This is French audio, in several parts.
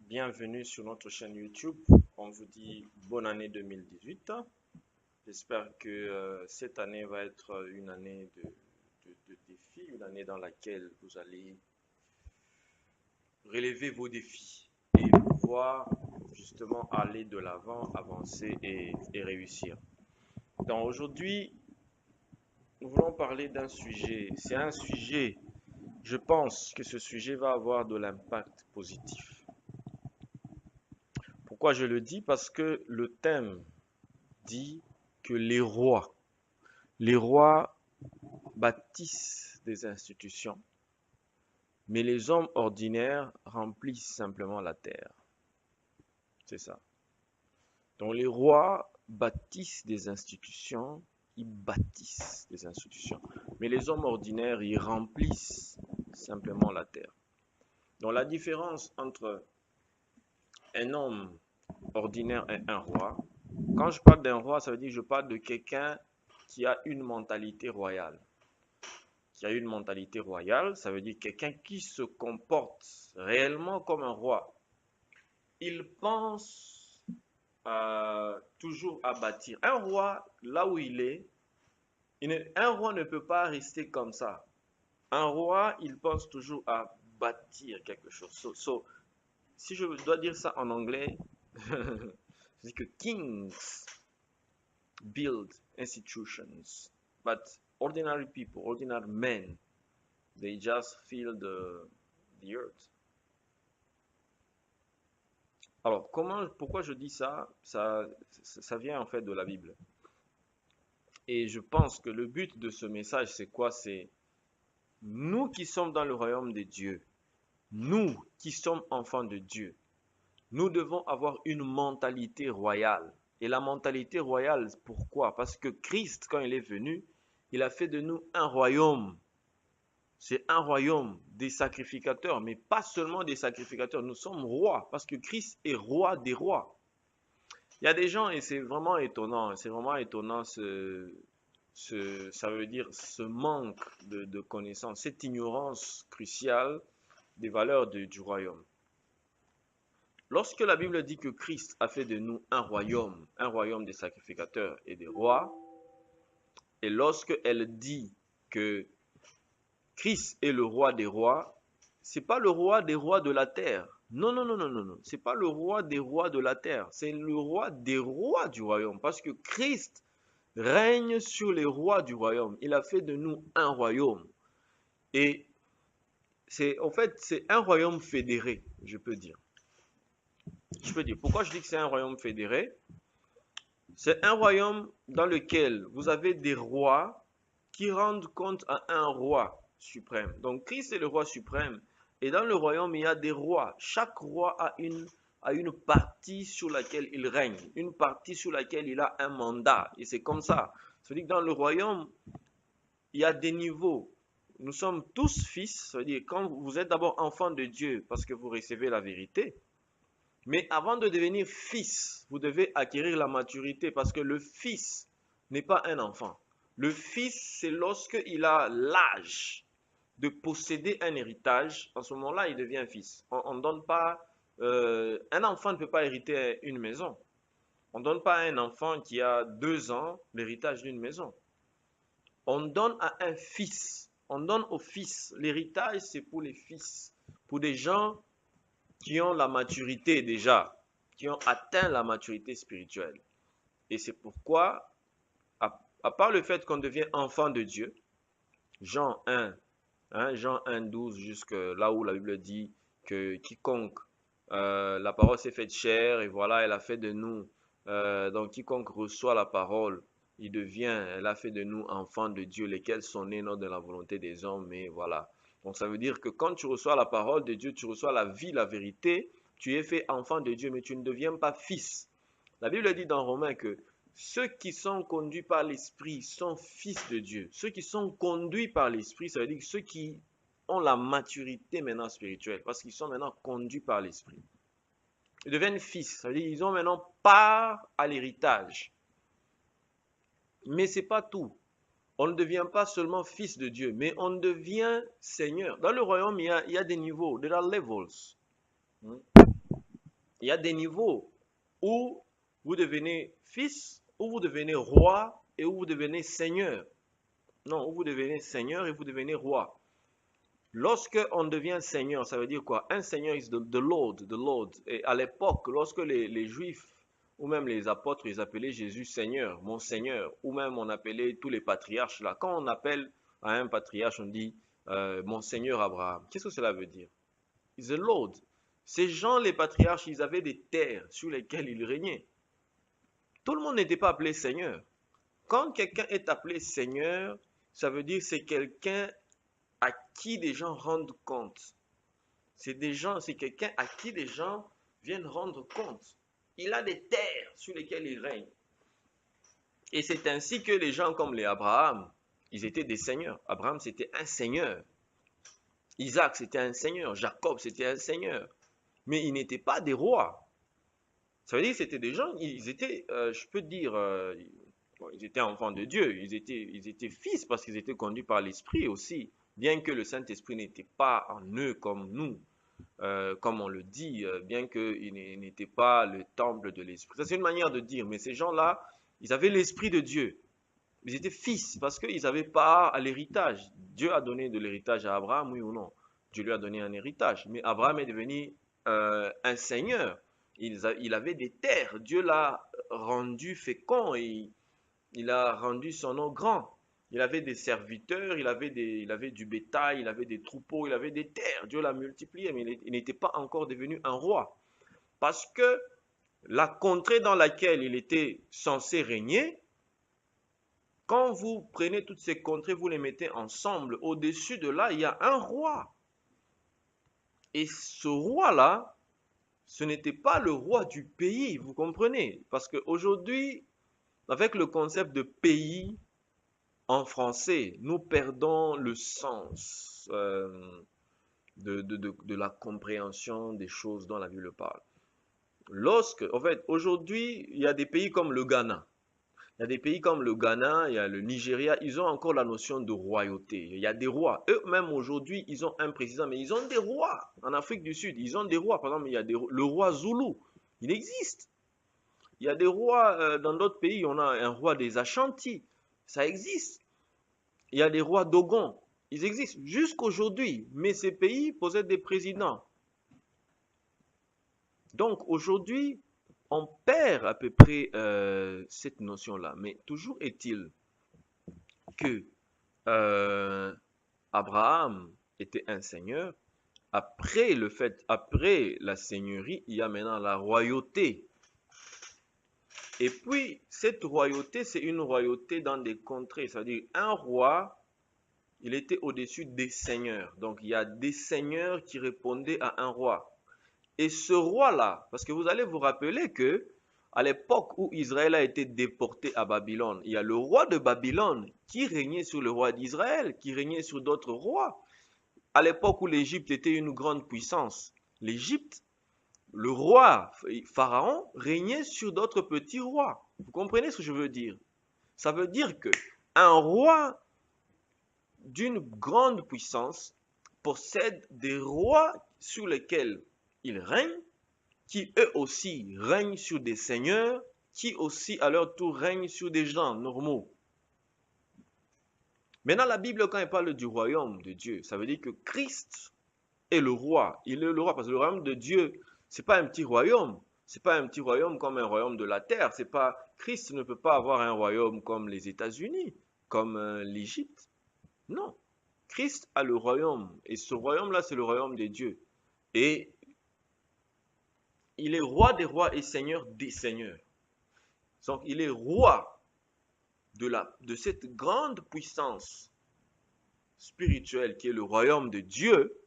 Bienvenue sur notre chaîne YouTube. On vous dit bonne année 2018. J'espère que cette année va être une année de défis, une année dans laquelle vous allez relever vos défis et pouvoir justement aller de l'avant, avancer et réussir. Donc aujourd'hui, nous voulons parler d'un sujet. C'est un sujet, je pense que ce sujet va avoir de l'impact positif. Pourquoi je le dis? Parce que le thème dit que les rois bâtissent des institutions, mais les hommes ordinaires remplissent simplement la terre. C'est ça. Donc les rois bâtissent des institutions, ils bâtissent des institutions, mais les hommes ordinaires, ils remplissent simplement la terre. Donc la différence entre un homme ordinaire et un roi, quand je parle d'un roi, ça veut dire que je parle de quelqu'un qui a une mentalité royale. Qui a une mentalité royale, ça veut dire quelqu'un qui se comporte réellement comme un roi. Il pense toujours à bâtir. Un roi, là où il est, un roi ne peut pas rester comme ça. Un roi, il pense toujours à bâtir quelque chose. Si je dois dire ça en anglais, je dis que kings build institutions, but ordinary people, ordinary men, they just feel the earth. Alors, pourquoi je dis ça? Ça vient en fait de la Bible. Et je pense que le but de ce message, c'est quoi? C'est nous qui sommes dans le royaume de Dieu, nous qui sommes enfants de Dieu, nous devons avoir une mentalité royale. Et la mentalité royale, pourquoi? Parce que Christ, quand il est venu, il a fait de nous un royaume. C'est un royaume des sacrificateurs, mais pas seulement des sacrificateurs. Nous sommes rois, parce que Christ est roi des rois. Il y a des gens, et c'est vraiment étonnant, ça veut dire ce manque de connaissance, cette ignorance cruciale des valeurs du royaume. Lorsque la Bible dit que Christ a fait de nous un royaume des sacrificateurs et des rois, et lorsque elle dit que Christ est le roi des rois, c'est pas le roi des rois de la terre. Non, non, non, non, non, non. C'est pas le roi des rois de la terre. C'est le roi des rois du royaume. Parce que Christ règne sur les rois du royaume. Il a fait de nous un royaume. Et en fait, c'est un royaume fédéré, je peux dire. Pourquoi je dis que c'est un royaume fédéré? C'est un royaume dans lequel vous avez des rois qui rendent compte à un roi suprême. Donc Christ est le roi suprême. Et dans le royaume, il y a des rois. Chaque roi a une partie sur laquelle il règne, une partie sur laquelle il a un mandat. Et c'est comme ça. C'est-à-dire que dans le royaume, il y a des niveaux. Nous sommes tous fils. C'est-à-dire quand vous êtes d'abord enfant de Dieu parce que vous recevez la vérité. Mais avant de devenir fils, vous devez acquérir la maturité parce que le fils n'est pas un enfant. Le fils, c'est lorsqu'il a l'âge de posséder un héritage. En ce moment-là, il devient fils. On donne pas, un enfant ne peut pas hériter une maison. On ne donne pas à un enfant qui a 2 ans l'héritage d'une maison. On donne à un fils. On donne au fils. L'héritage, c'est pour les fils. Pour des gens qui ont la maturité déjà, qui ont atteint la maturité spirituelle. Et c'est pourquoi, à part le fait qu'on devient enfant de Dieu, Jean 1, Jean 1, 12, jusque là où la Bible dit que quiconque, la parole s'est faite chair, et voilà, elle a fait de nous, donc quiconque reçoit la parole, elle a fait de nous enfants de Dieu, lesquels sont nés non de la volonté des hommes, mais voilà. Donc ça veut dire que quand tu reçois la parole de Dieu, tu reçois la vie, la vérité, tu es fait enfant de Dieu, mais tu ne deviens pas fils. La Bible dit dans Romains que ceux qui sont conduits par l'Esprit sont fils de Dieu. Ceux qui sont conduits par l'Esprit, ça veut dire ceux qui ont la maturité maintenant spirituelle, parce qu'ils sont maintenant conduits par l'Esprit. Ils deviennent fils, ça veut dire qu'ils ont maintenant part à l'héritage. Mais ce n'est pas tout. On ne devient pas seulement fils de Dieu, mais on devient Seigneur. Dans le royaume, il y a des niveaux, there are levels. Il y a des niveaux où vous devenez fils, où vous devenez roi et où vous devenez seigneur. Non, où vous devenez seigneur et vous devenez roi. Lorsque on devient seigneur, ça veut dire quoi? Un seigneur is the Lord, the Lord. Et à l'époque, lorsque les Juifs ou même les apôtres, ils appelaient Jésus Seigneur, mon Seigneur, ou même on appelait tous les patriarches là. Quand on appelle à un patriarche, on dit mon Seigneur Abraham. Qu'est-ce que cela veut dire? Is the Lord. Ces gens, les patriarches, ils avaient des terres sur lesquelles ils régnaient. Tout le monde n'était pas appelé Seigneur. Quand quelqu'un est appelé Seigneur, ça veut dire c'est quelqu'un à qui les gens rendent compte. C'est quelqu'un à qui les gens viennent rendre compte. Il a des terres sur lesquelles il règne. Et c'est ainsi que les gens comme les Abraham, ils étaient des seigneurs. Abraham, c'était un seigneur. Isaac, c'était un seigneur. Jacob, c'était un seigneur. Mais ils n'étaient pas des rois. Ça veut dire que c'était des gens, ils étaient, je peux dire, ils étaient enfants de Dieu. Ils étaient fils parce qu'ils étaient conduits par l'Esprit aussi. Bien que le Saint-Esprit n'était pas en eux comme nous. Comme on le dit, bien qu'il n'était pas le temple de l'Esprit. Ça, c'est une manière de dire, mais ces gens-là, ils avaient l'Esprit de Dieu. Ils étaient fils parce qu'ils n'avaient pas à l'héritage. Dieu a donné de l'héritage à Abraham, oui ou non? Dieu lui a donné un héritage. Mais Abraham est devenu un seigneur. Il avait des terres. Dieu l'a rendu fécond et il a rendu son nom grand. Il avait des serviteurs, il avait du bétail, il avait des troupeaux, il avait des terres. Dieu l'a multiplié, mais il n'était pas encore devenu un roi. Parce que la contrée dans laquelle il était censé régner, quand vous prenez toutes ces contrées, vous les mettez ensemble, au-dessus de là, il y a un roi. Et ce roi-là, ce n'était pas le roi du pays, vous comprenez? Parce qu'aujourd'hui, avec le concept de pays, en français, nous perdons le sens de la compréhension des choses dont la Bible parle. En fait, aujourd'hui, il y a des pays comme le Ghana. Il y a des pays comme le Ghana, il y a le Nigeria, ils ont encore la notion de royauté. Il y a des rois. Eux-mêmes, aujourd'hui, ils ont un président, mais ils ont des rois. En Afrique du Sud, ils ont des rois. Par exemple, il y a le roi Zoulou. Il existe. Il y a des rois dans d'autres pays. On a un roi des Ashanti. Ça existe. Il y a des rois Dogon. Ils existent jusqu'aujourd'hui. Mais ces pays possèdent des présidents. Donc aujourd'hui, on perd à peu près cette notion-là. Mais toujours est-il que Abraham était un seigneur. Après la seigneurie, il y a maintenant la royauté. Et puis, cette royauté, c'est une royauté dans des contrées. C'est-à-dire, un roi, il était au-dessus des seigneurs. Donc, il y a des seigneurs qui répondaient à un roi. Et ce roi-là, parce que vous allez vous rappeler que à l'époque où Israël a été déporté à Babylone, il y a le roi de Babylone qui régnait sur le roi d'Israël, qui régnait sur d'autres rois. À l'époque où l'Égypte était une grande puissance, l'Égypte, le roi Pharaon régnait sur d'autres petits rois. Vous comprenez ce que je veux dire? Ça veut dire que un roi d'une grande puissance possède des rois sur lesquels il règne, qui eux aussi règnent sur des seigneurs, qui aussi à leur tour règnent sur des gens normaux. Maintenant, la Bible, quand elle parle du royaume de Dieu, ça veut dire que Christ est le roi. Il est le roi parce que le royaume de Dieu, c'est pas un petit royaume. C'est pas un petit royaume comme un royaume de la terre. C'est pas Christ ne peut pas avoir un royaume comme les États-Unis, comme l'Égypte. Non. Christ a le royaume et ce royaume-là, c'est le royaume de Dieu. Et il est roi des rois et seigneur des seigneurs. Donc, il est roi de cette grande puissance spirituelle qui est le royaume de Dieu,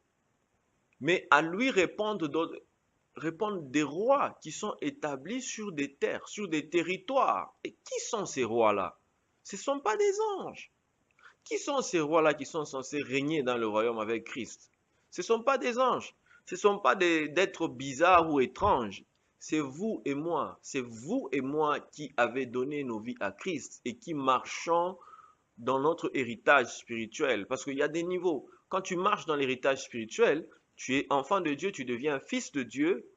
mais à lui répondent des rois qui sont établis sur des terres, sur des territoires. Et qui sont ces rois-là? Ce ne sont pas des anges. Qui sont ces rois-là qui sont censés régner dans le royaume avec Christ? Ce ne sont pas des anges. Ce ne sont pas d'êtres bizarres ou étranges. C'est vous et moi. C'est vous et moi qui avez donné nos vies à Christ et qui marchons dans notre héritage spirituel. Parce qu'il y a des niveaux. Quand tu marches dans l'héritage spirituel, tu es enfant de Dieu, tu deviens fils de Dieu.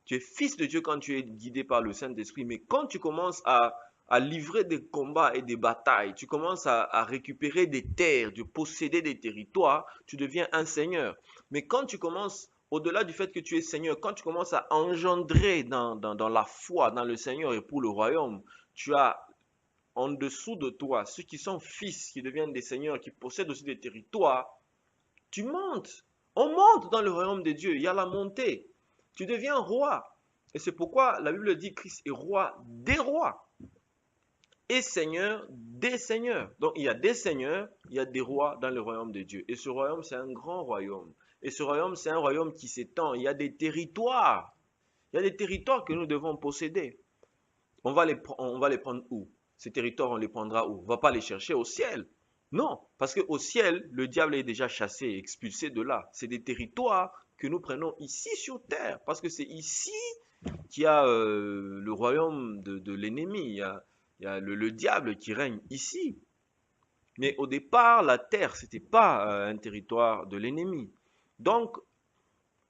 Tu es fils de Dieu quand tu es guidé par le Saint-Esprit. Mais quand tu commences à livrer des combats et des batailles, tu commences à récupérer des terres, de posséder des territoires, tu deviens un seigneur. Mais quand tu commences, au-delà du fait que tu es seigneur, quand tu commences à engendrer dans la foi, dans le Seigneur et pour le royaume, tu as en dessous de toi ceux qui sont fils, qui deviennent des seigneurs, qui possèdent aussi des territoires. Tu montes. On monte dans le royaume de Dieu. Il y a la montée. Tu deviens roi. Et c'est pourquoi la Bible dit Christ est roi des rois et seigneur des seigneurs. Donc il y a des seigneurs, il y a des rois dans le royaume de Dieu. Et ce royaume, c'est un grand royaume. Et ce royaume, c'est un royaume qui s'étend. Il y a des territoires. Il y a des territoires que nous devons posséder. On va les prendre où? Ces territoires, on les prendra où? On ne va pas les chercher au ciel. Non, parce qu'au ciel, le diable est déjà chassé, expulsé de là. C'est des territoires que nous prenons ici sur terre, parce que c'est ici qu'il y a le royaume de l'ennemi, il y a le diable qui règne ici. Mais au départ, la terre, ce n'était pas un territoire de l'ennemi. Donc,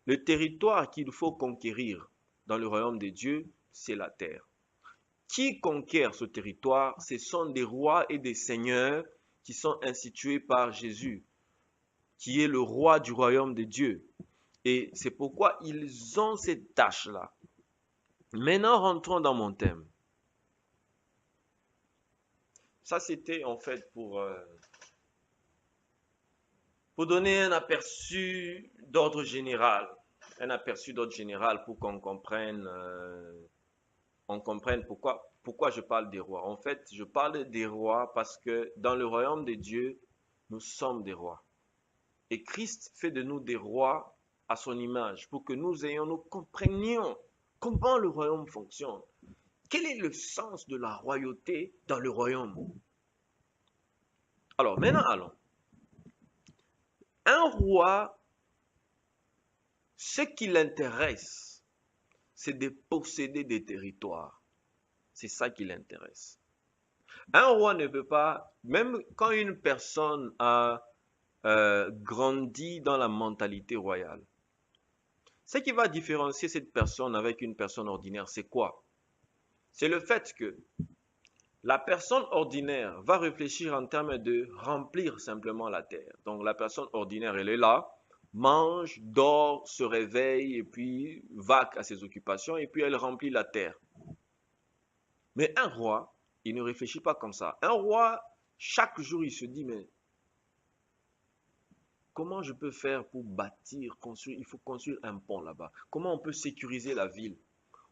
le territoire qu'il faut conquérir dans le royaume de Dieu, c'est la terre. Qui conquiert ce territoire? Ce sont des rois et des seigneurs qui sont institués par Jésus, qui est le roi du royaume de Dieu. Et c'est pourquoi ils ont cette tâche-là. Maintenant, rentrons dans mon thème. Ça, c'était en fait pour donner un aperçu d'ordre général. Un aperçu d'ordre général pour qu'on comprenne, pourquoi je parle des rois. En fait, je parle des rois parce que dans le royaume de Dieu, nous sommes des rois. Et Christ fait de nous des rois à son image pour que nous comprenions comment le royaume fonctionne. Quel est le sens de la royauté dans le royaume? Alors, maintenant, allons. Un roi, ce qui l'intéresse, c'est de posséder des territoires. C'est ça qui l'intéresse. Un roi ne peut pas, même quand une personne a grandi dans la mentalité royale, ce qui va différencier cette personne avec une personne ordinaire, c'est quoi? C'est le fait que la personne ordinaire va réfléchir en termes de remplir simplement la terre. Donc la personne ordinaire, elle est là, mange, dort, se réveille et puis va à ses occupations et puis elle remplit la terre. Mais un roi, il ne réfléchit pas comme ça. Un roi, chaque jour, il se dit, mais comment je peux faire pour bâtir, construire? Il faut construire un pont là-bas. Comment on peut sécuriser la ville?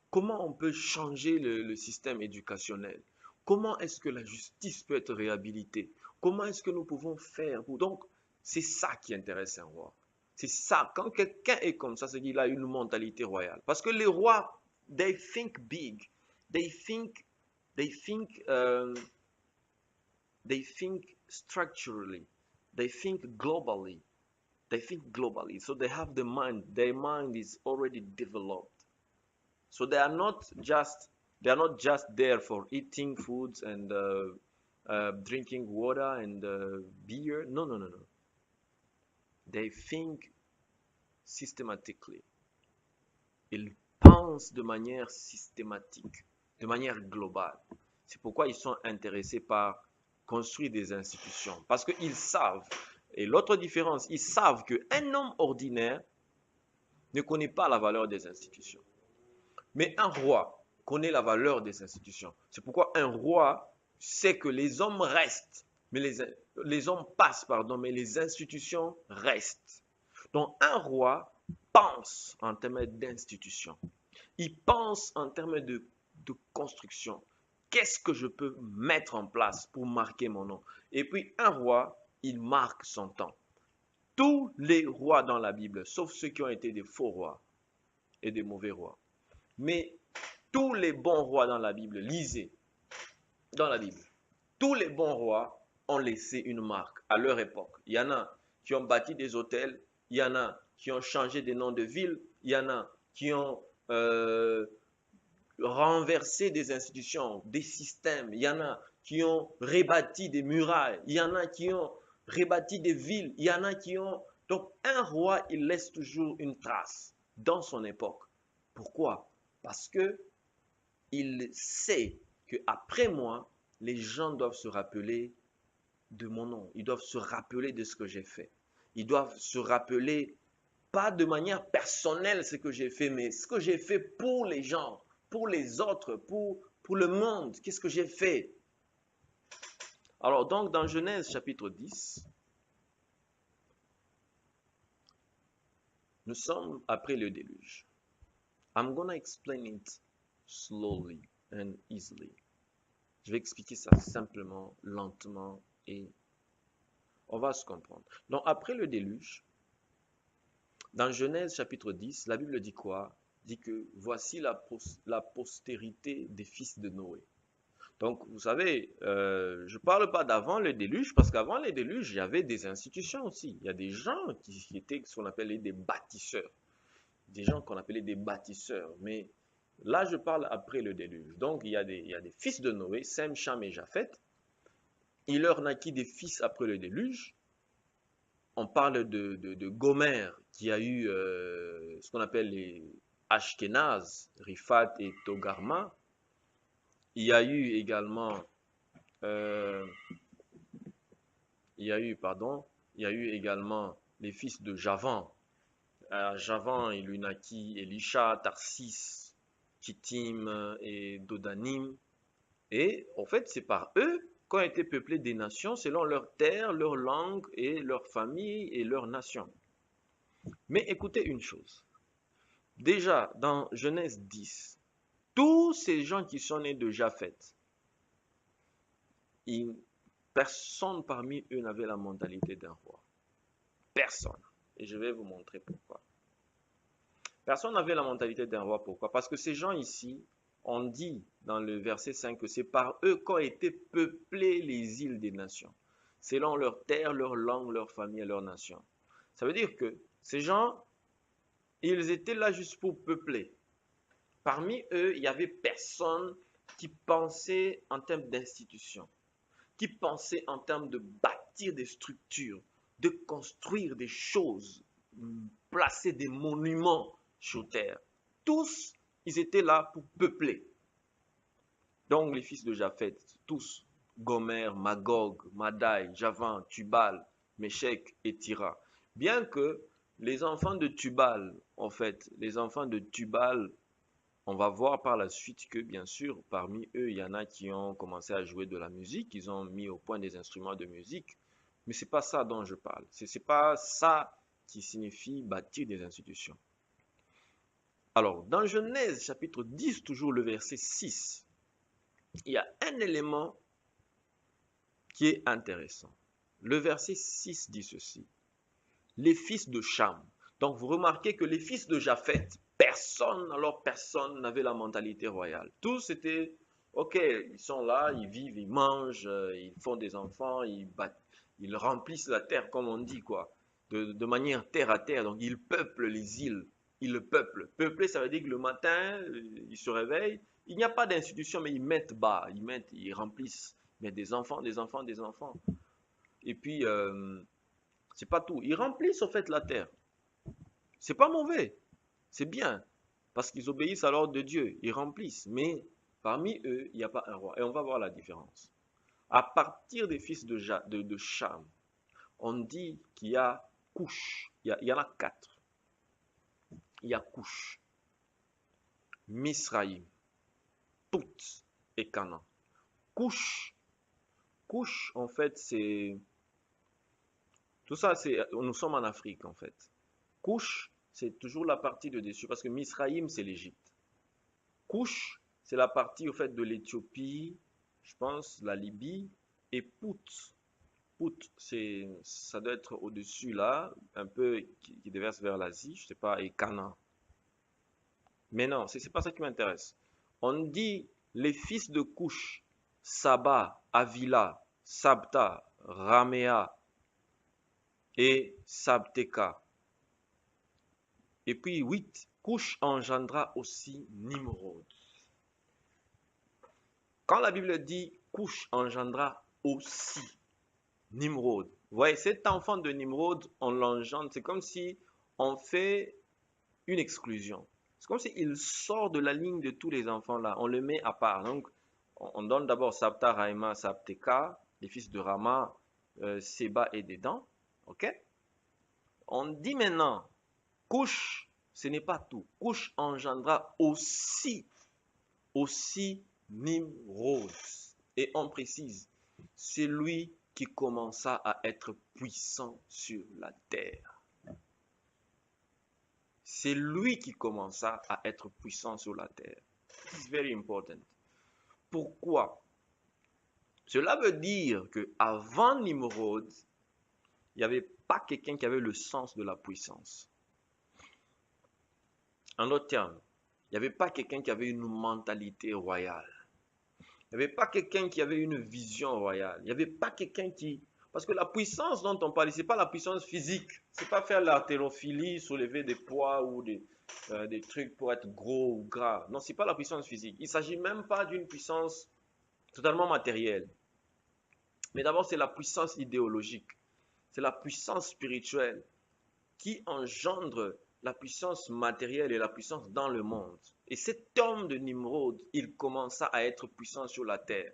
Comment on peut changer le système éducationnel? Comment est-ce que la justice peut être réhabilitée? Comment est-ce que nous pouvons faire pour... Donc, c'est ça qui intéresse un roi. C'est ça. Quand quelqu'un est comme ça, c'est qu'il a une mentalité royale. Parce que les rois, they think big. They think structurally. They think globally. They think globally. So they have the mind. Their mind is already developed. So they are not just there for eating foods and drinking water and beer. No, no, no, no. They think systematically. Ils pensent de manière systématique, de manière globale. C'est pourquoi ils sont intéressés par construire des institutions. Parce qu'ils savent, et l'autre différence, ils savent qu'un homme ordinaire ne connaît pas la valeur des institutions. Mais un roi connaît la valeur des institutions. C'est pourquoi un roi sait que les hommes restent, mais les hommes passent, pardon, mais les institutions restent. Donc un roi pense en termes d'institutions. Il pense en termes de construction. Qu'est-ce que je peux mettre en place pour marquer mon nom? Et puis un roi, il marque son temps. Tous les rois dans la Bible, sauf ceux qui ont été des faux rois et des mauvais rois. Mais tous les bons rois dans la Bible, lisez dans la Bible, tous les bons rois ont laissé une marque à leur époque. Il y en a qui ont bâti des hôtels, il y en a qui ont changé des noms de villes, il y en a qui ont renversé des institutions, des systèmes, il y en a qui ont rebâti des murailles, il y en a qui ont rebâti des villes, il y en a qui ont... Donc un roi, il laisse toujours une trace dans son époque. Pourquoi? Parce que il sait qu'après moi, les gens doivent se rappeler de mon nom. Ils doivent se rappeler de ce que j'ai fait. Ils doivent se rappeler, pas de manière personnelle ce que j'ai fait, mais ce que j'ai fait pour les gens, pour les autres, pour le monde. Qu'est-ce que j'ai fait? Alors donc dans Genèse chapitre 10, nous sommes après le déluge. I'm gonna explain it slowly and easily. Je vais expliquer ça simplement, lentement et on va se comprendre. Donc après le déluge, dans Genèse chapitre 10, la Bible dit quoi? Dit que voici la postérité des fils de Noé. Donc, vous savez, je ne parle pas d'avant le déluge, parce qu'avant le déluge, il y avait des institutions aussi. Il y a des gens qui étaient ce qu'on appelait des bâtisseurs. Des gens qu'on appelait des bâtisseurs. Mais là, je parle après le déluge. Donc, il y a des fils de Noé, Sem, Cham et Japheth. Il leur naquit des fils après le déluge. On parle de Gomer, qui a eu ce qu'on appelle les Ashkénazes, Riphat et Togarma. Il y a eu également il y a eu également les fils de Javan. Javan, il lui naquit Elisha, Tarsis, Kittim et Dodanim. Et en fait, c'est par eux qu'ont été peuplées des nations selon leur terre, leur langue et leur famille et leur nation. Mais écoutez une chose. Déjà, dans Genèse 10, tous ces gens qui sont nés de Japheth, personne parmi eux n'avait la mentalité d'un roi. Personne. Et je vais vous montrer pourquoi. Personne n'avait la mentalité d'un roi. Pourquoi? Parce que ces gens ici, on dit dans le verset 5 que c'est par eux qu'ont été peuplées les îles des nations, selon leur terre, leur langue, leur famille et leur nation. Ça veut dire que ces gens, ils étaient là juste pour peupler. Parmi eux, il n'y avait personne qui pensait en termes d'institutions, qui pensait en termes de bâtir des structures, de construire des choses, placer des monuments sur terre. Tous, ils étaient là pour peupler. Donc les fils de Japheth, tous, Gomer, Magog, Madai, Javan, Tubal, Méchec et Tira. Bien que les enfants de Tubal, en fait, les enfants de Tubal, on va voir par la suite que, bien sûr, parmi eux, il y en a qui ont commencé à jouer de la musique, ils ont mis au point des instruments de musique, mais ce n'est pas ça dont je parle. Ce n'est pas ça qui signifie bâtir des institutions. Alors, dans Genèse chapitre 10, toujours le verset 6, il y a un élément qui est intéressant. Le verset 6 dit ceci. Les fils de Cham. Donc, vous remarquez que les fils de Japheth, personne n'avait la mentalité royale. Tous étaient, ok, ils sont là, ils vivent, ils mangent, ils font des enfants, ils remplissent la terre, comme on dit, quoi, de manière terre à terre. Donc, ils peuplent les îles, ils le peuplent. Peupler, ça veut dire que le matin, ils se réveillent, il n'y a pas d'institution, mais ils mettent bas, ils remplissent. Mais des enfants, des enfants, des enfants. Et puis, c'est pas tout. Ils remplissent, en fait, la terre. C'est pas mauvais. C'est bien. Parce qu'ils obéissent à l'ordre de Dieu. Ils remplissent. Mais parmi eux, il n'y a pas un roi. Et on va voir la différence. À partir des fils de Cham, on dit qu'il y a Couche. Il y en a 4. Il y a Couche, Misraïm, Pout et Canaan. Couche, en fait, c'est... Tout ça, nous sommes en Afrique, en fait. Couche, c'est toujours la partie de dessus, parce que Misraïm, c'est l'Égypte. Couche, c'est la partie, au fait, de l'Éthiopie, je pense, la Libye, et Pout. Pout, ça doit être au-dessus, là, un peu, qui déverse vers l'Asie, je sais pas, et Canaan. Mais non, c'est pas ça qui m'intéresse. On dit les fils de Couche, Saba, Avila, Sabta, Raméa et Sabteka. Et puis 8, Couche engendra aussi Nimrod. Quand la Bible dit Couche engendra aussi Nimrod, vous voyez, cet enfant de Nimrod, on l'engendre, c'est comme si on fait une exclusion. C'est comme s'il sort de la ligne de tous les enfants là. On le met à part. Donc, on donne d'abord Sabta, Raïma, Sabteka, les fils de Rama, Seba et Dédan. Ok? On dit maintenant, Couche, ce n'est pas tout. Couche engendra aussi Nimrod. Et on précise, c'est lui qui commença à être puissant sur la terre. C'est lui qui commença à être puissant sur la terre. This is very important. Pourquoi? Cela veut dire que avant Nimrod, il n'y avait pas quelqu'un qui avait le sens de la puissance. En d'autres termes, il n'y avait pas quelqu'un qui avait une mentalité royale. Il n'y avait pas quelqu'un qui avait une vision royale. Il n'y avait pas quelqu'un qui... Parce que la puissance dont on parle, ce n'est pas la puissance physique. Ce n'est pas faire l'haltérophilie, soulever des poids ou des trucs pour être gros ou gras. Non, ce n'est pas la puissance physique. Il ne s'agit même pas d'une puissance totalement matérielle. Mais d'abord, c'est la puissance idéologique. C'est la puissance spirituelle qui engendre la puissance matérielle et la puissance dans le monde. Et cet homme de Nimrod, il commença à être puissant sur la terre.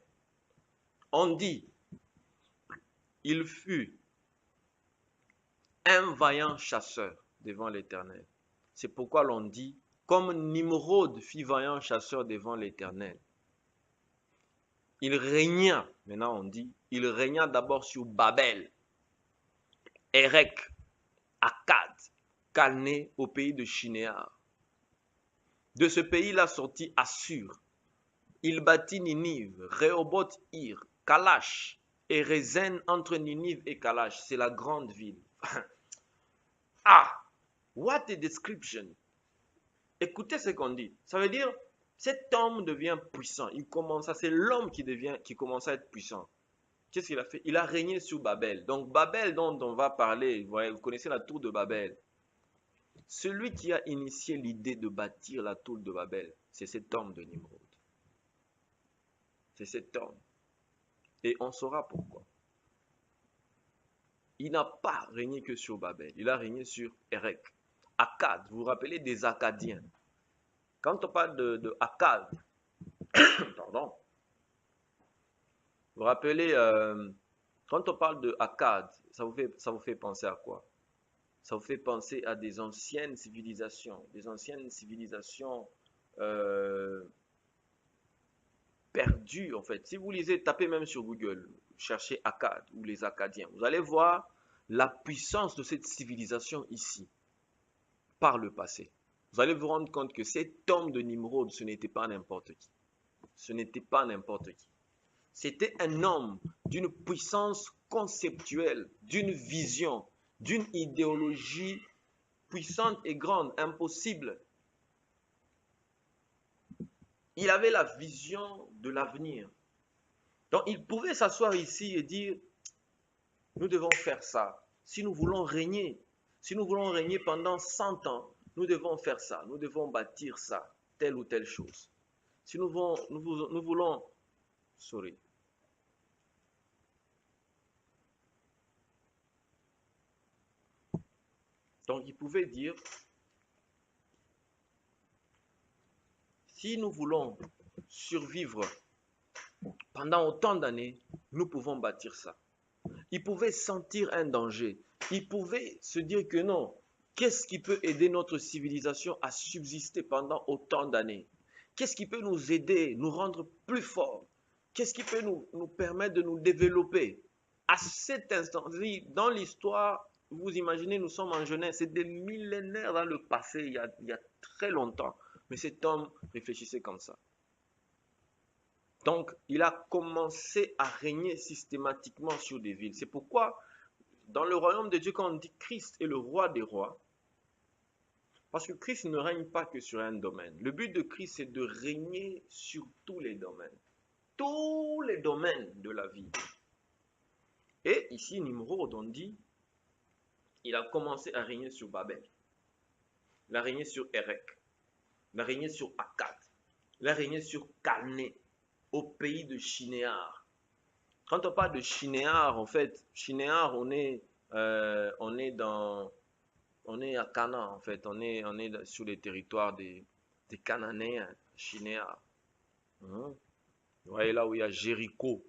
On dit, il fut un vaillant chasseur devant l'Éternel. C'est pourquoi l'on dit, comme Nimrod fit vaillant chasseur devant l'Éternel. Il régna, maintenant on dit, il régna d'abord sur Babel, Érec, Akkad, Calné au pays de Shinéar. De ce pays-là sortit Assur. Il bâtit Ninive, Rehoboth-Ir, Kalash et Rézène entre Ninive et Kalash. C'est la grande ville. Ah, what a description. Écoutez ce qu'on dit. Ça veut dire, cet homme devient puissant. Il commence, c'est l'homme qui commence à être puissant. Qu'est-ce qu'il a fait? Il a régné sur Babel. Donc Babel dont on va parler, vous connaissez la tour de Babel. Celui qui a initié l'idée de bâtir la tour de Babel, c'est cet homme de Nimrod. C'est cet homme. Et on saura pourquoi. Il n'a pas régné que sur Babel, il a régné sur Érec. Akkad, vous vous rappelez des Akkadiens. Quand on parle de Akkad, pardon, vous vous rappelez, quand on parle de Akkad, ça vous fait penser à quoi? Ça vous fait penser à des anciennes civilisations perdues en fait. Si vous lisez, tapez même sur Google, cherchez Akkad ou les Akkadiens, vous allez voir la puissance de cette civilisation ici, par le passé. Vous allez vous rendre compte que cet homme de Nimrod, ce n'était pas n'importe qui. Ce n'était pas n'importe qui. C'était un homme d'une puissance conceptuelle, d'une vision, d'une idéologie puissante et grande, impossible. Il avait la vision de l'avenir. Donc il pouvait s'asseoir ici et dire, nous devons faire ça. Si nous voulons régner pendant 100 ans, nous devons faire ça. Nous devons bâtir ça, telle ou telle chose. Si nous voulons sorry. Donc il pouvait dire, si nous voulons survivre pendant autant d'années, nous pouvons bâtir ça. Il pouvait sentir un danger. Il pouvait se dire que non, qu'est-ce qui peut aider notre civilisation à subsister pendant autant d'années? Qu'est-ce qui peut nous aider, nous rendre plus forts? Qu'est-ce qui peut nous permettre de nous développer? À cet instant, dans l'histoire, vous imaginez, nous sommes en jeunesse, c'est des millénaires dans le passé, il y a très longtemps. Mais cet homme réfléchissait comme ça. Donc, il a commencé à régner systématiquement sur des villes. C'est pourquoi, dans le royaume de Dieu, quand on dit Christ est le roi des rois, parce que Christ ne règne pas que sur un domaine. Le but de Christ, c'est de régner sur tous les domaines. Tous les domaines de la vie. Et ici, Nimrod, on dit, il a commencé à régner sur Babel. Il a régné sur Érec. Il a régné sur Akkad. Il a régné sur Calné, au pays de Shinéar. Quand on parle de Shinéar, en fait, Shinéar, on est à Canaan, en fait. On est sur les territoires des Cananéens, Chinéa. Vous voyez là où il y a Jéricho.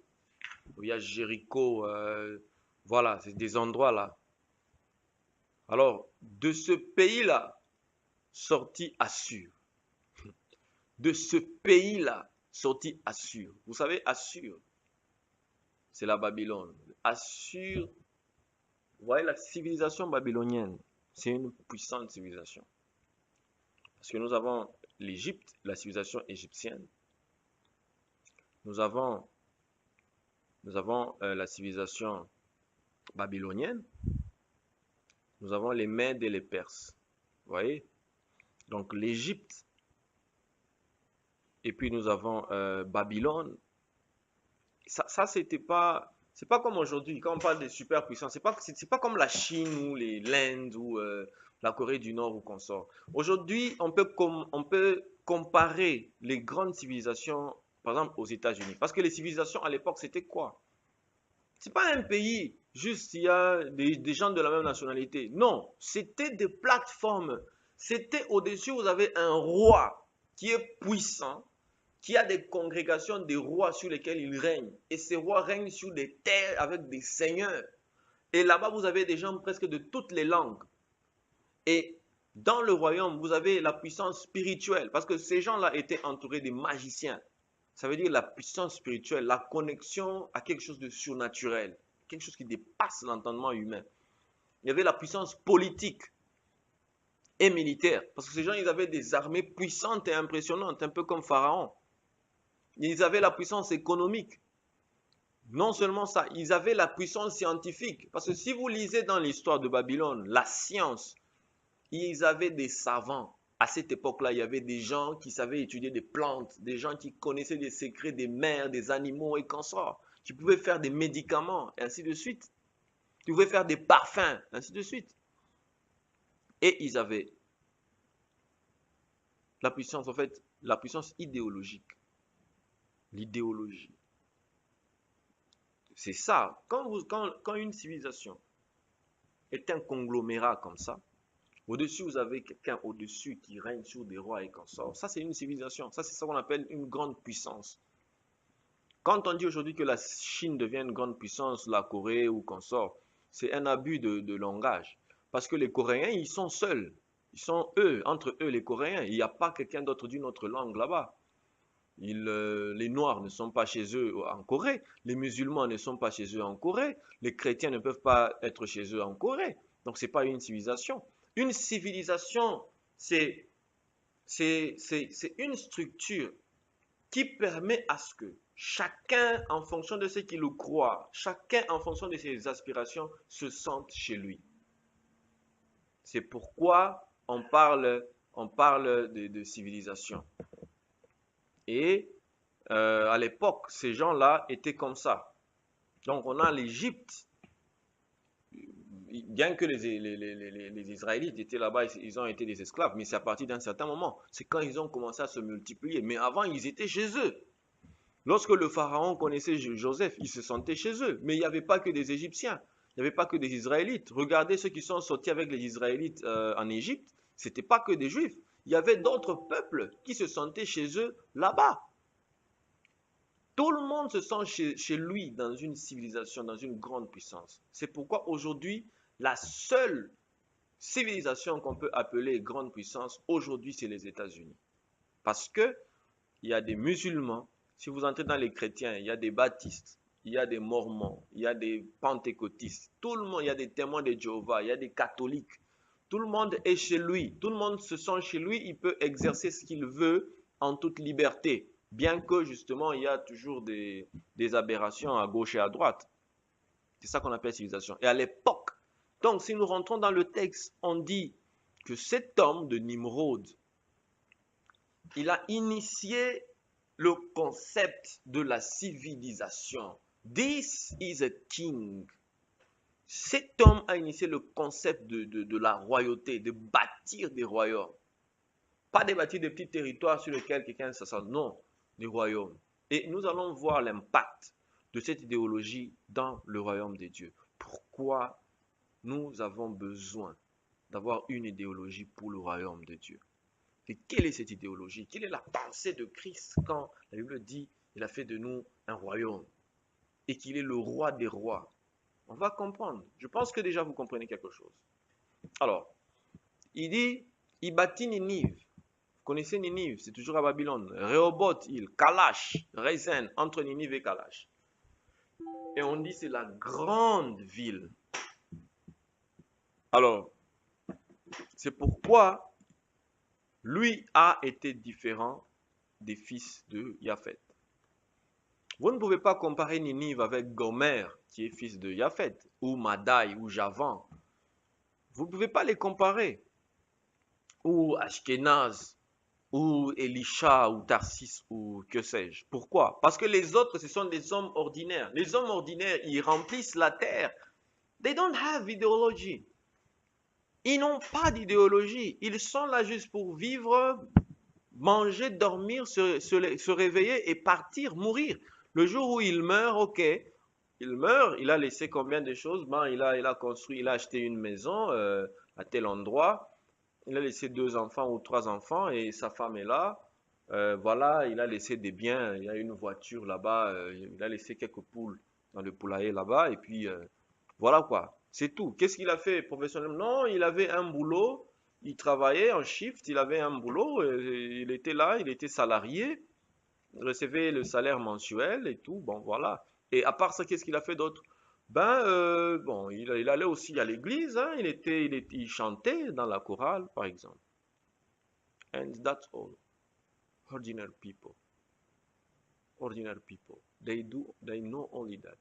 Où il y a Jéricho. Voilà, c'est des endroits là. Alors, de ce pays-là, sortit Assur. De ce pays-là, sortit Assur. Vous savez, Assur, c'est la Babylone. Assur, vous voyez la civilisation babylonienne, c'est une puissante civilisation. Parce que nous avons l'Égypte, la civilisation égyptienne. Nous avons la civilisation babylonienne. Nous avons les Mèdes et les Perses. Vous voyez? Donc l'Égypte. Et puis nous avons Babylone. Ça c'était pas. C'est pas comme aujourd'hui, quand on parle des superpuissances, c'est pas comme la Chine ou l'Inde ou la Corée du Nord ou consort. Aujourd'hui, on peut comparer les grandes civilisations, par exemple, aux États-Unis. Parce que les civilisations à l'époque, c'était quoi? C'est pas un pays, juste il y a des gens de la même nationalité. Non, c'était des plateformes. C'était au-dessus, vous avez un roi qui est puissant, qui a des congrégations des rois sur lesquels il règne. Et ces rois règnent sur des terres avec des seigneurs. Et là-bas, vous avez des gens presque de toutes les langues. Et dans le royaume, vous avez la puissance spirituelle, parce que ces gens-là étaient entourés des magiciens. Ça veut dire la puissance spirituelle, la connexion à quelque chose de surnaturel, quelque chose qui dépasse l'entendement humain. Il y avait la puissance politique et militaire, parce que ces gens, ils avaient des armées puissantes et impressionnantes, un peu comme Pharaon. Ils avaient la puissance économique. Non seulement ça, ils avaient la puissance scientifique. Parce que si vous lisez dans l'histoire de Babylone, la science, ils avaient des savants. À cette époque-là, il y avait des gens qui savaient étudier des plantes, des gens qui connaissaient les secrets des mers, des animaux et consorts, qui pouvaient faire des médicaments, et ainsi de suite. Qui pouvaient faire des parfums, ainsi de suite. Et ils avaient la puissance, en fait, la puissance idéologique. L'idéologie. C'est ça. Quand une civilisation est un conglomérat comme ça, au-dessus, vous avez quelqu'un au-dessus qui règne sur des rois et consorts. Ça, c'est une civilisation. Ça, c'est ce qu'on appelle une grande puissance. Quand on dit aujourd'hui que la Chine devient une grande puissance, la Corée ou consort, c'est un abus de langage. Parce que les Coréens, ils sont seuls. Ils sont eux, entre eux, les Coréens. Il n'y a pas quelqu'un d'autre d'une autre langue là-bas. Les Noirs ne sont pas chez eux en Corée. Les musulmans ne sont pas chez eux en Corée. Les chrétiens ne peuvent pas être chez eux en Corée. Donc, ce n'est pas une civilisation. Une civilisation, c'est une structure qui permet à ce que chacun, en fonction de ce qu'il croit, chacun, en fonction de ses aspirations, se sente chez lui. C'est pourquoi on parle de civilisation. Et à l'époque, ces gens-là étaient comme ça. Donc, on a l'Égypte. Bien que les Israélites étaient là-bas, ils ont été des esclaves, mais c'est à partir d'un certain moment. C'est quand ils ont commencé à se multiplier. Mais avant, ils étaient chez eux. Lorsque le pharaon connaissait Joseph, il se sentait chez eux. Mais il n'y avait pas que des Égyptiens. Il n'y avait pas que des Israélites. Regardez ceux qui sont sortis avec les Israélites en Égypte. Ce n'était pas que des Juifs. Il y avait d'autres peuples qui se sentaient chez eux là-bas. Tout le monde se sent chez lui dans une civilisation, dans une grande puissance. C'est pourquoi aujourd'hui, la seule civilisation qu'on peut appeler grande puissance, aujourd'hui, c'est les États-Unis. Parce que il y a des musulmans, si vous entrez dans les chrétiens, il y a des baptistes, il y a des mormons, il y a des pentecôtistes, tout le monde, il y a des témoins de Jéhovah, il y a des catholiques. Tout le monde est chez lui, tout le monde se sent chez lui, il peut exercer ce qu'il veut en toute liberté. Bien que justement, il y a toujours des aberrations à gauche et à droite. C'est ça qu'on appelle civilisation. Et à l'époque, donc si nous rentrons dans le texte, on dit que cet homme de Nimrod, il a initié le concept de la civilisation. This is a king. Cet homme a initié le concept de la royauté, de bâtir des royaumes. Pas de bâtir des petits territoires sur lesquels quelqu'un s'assoit. Non, des royaumes. Et nous allons voir l'impact de cette idéologie dans le royaume de Dieu. Pourquoi nous avons besoin d'avoir une idéologie pour le royaume de Dieu? Et quelle est cette idéologie? Quelle est la pensée de Christ quand la Bible dit il a fait de nous un royaume et qu'il est le roi des rois? On va comprendre. Je pense que déjà vous comprenez quelque chose. Alors, il dit, il bâtit Ninive. Vous connaissez Ninive, c'est toujours à Babylone. Rehoboth, il, Kalash, Resen, entre Ninive et Kalash. Et on dit c'est la grande ville. Alors, c'est pourquoi lui a été différent des fils de Japhet. Vous ne pouvez pas comparer Ninive avec Gomer, qui est fils de Japhet, ou Madai, ou Javan. Vous ne pouvez pas les comparer. Ou Ashkenaz, ou Elisha, ou Tarsis, ou que sais-je. Pourquoi? Parce que les autres, ce sont des hommes ordinaires. Les hommes ordinaires, ils remplissent la terre. They don't have ideology. Ils n'ont pas d'idéologie. Ils sont là juste pour vivre, manger, dormir, se réveiller et partir, mourir. Le jour où il meurt, ok, il meurt, il a laissé combien de choses? Ben, il a construit, il a acheté une maison à tel endroit. Il a laissé 2 enfants ou 3 enfants et sa femme est là. Voilà, il a laissé des biens, il y a une voiture là-bas, il a laissé quelques poules dans le poulailler là-bas et puis voilà quoi, c'est tout. Qu'est-ce qu'il a fait professionnellement? Non, il avait un boulot, il travaillait en shift, il avait un boulot, il était là, il était salarié, il recevait le salaire mensuel et tout, bon voilà. Et à part ça, qu'est-ce qu'il a fait d'autre? Ben, bon, il allait aussi à l'église, hein, il chantait dans la chorale, par exemple. And that's all. Ordinary people. Ordinary people. They know only that.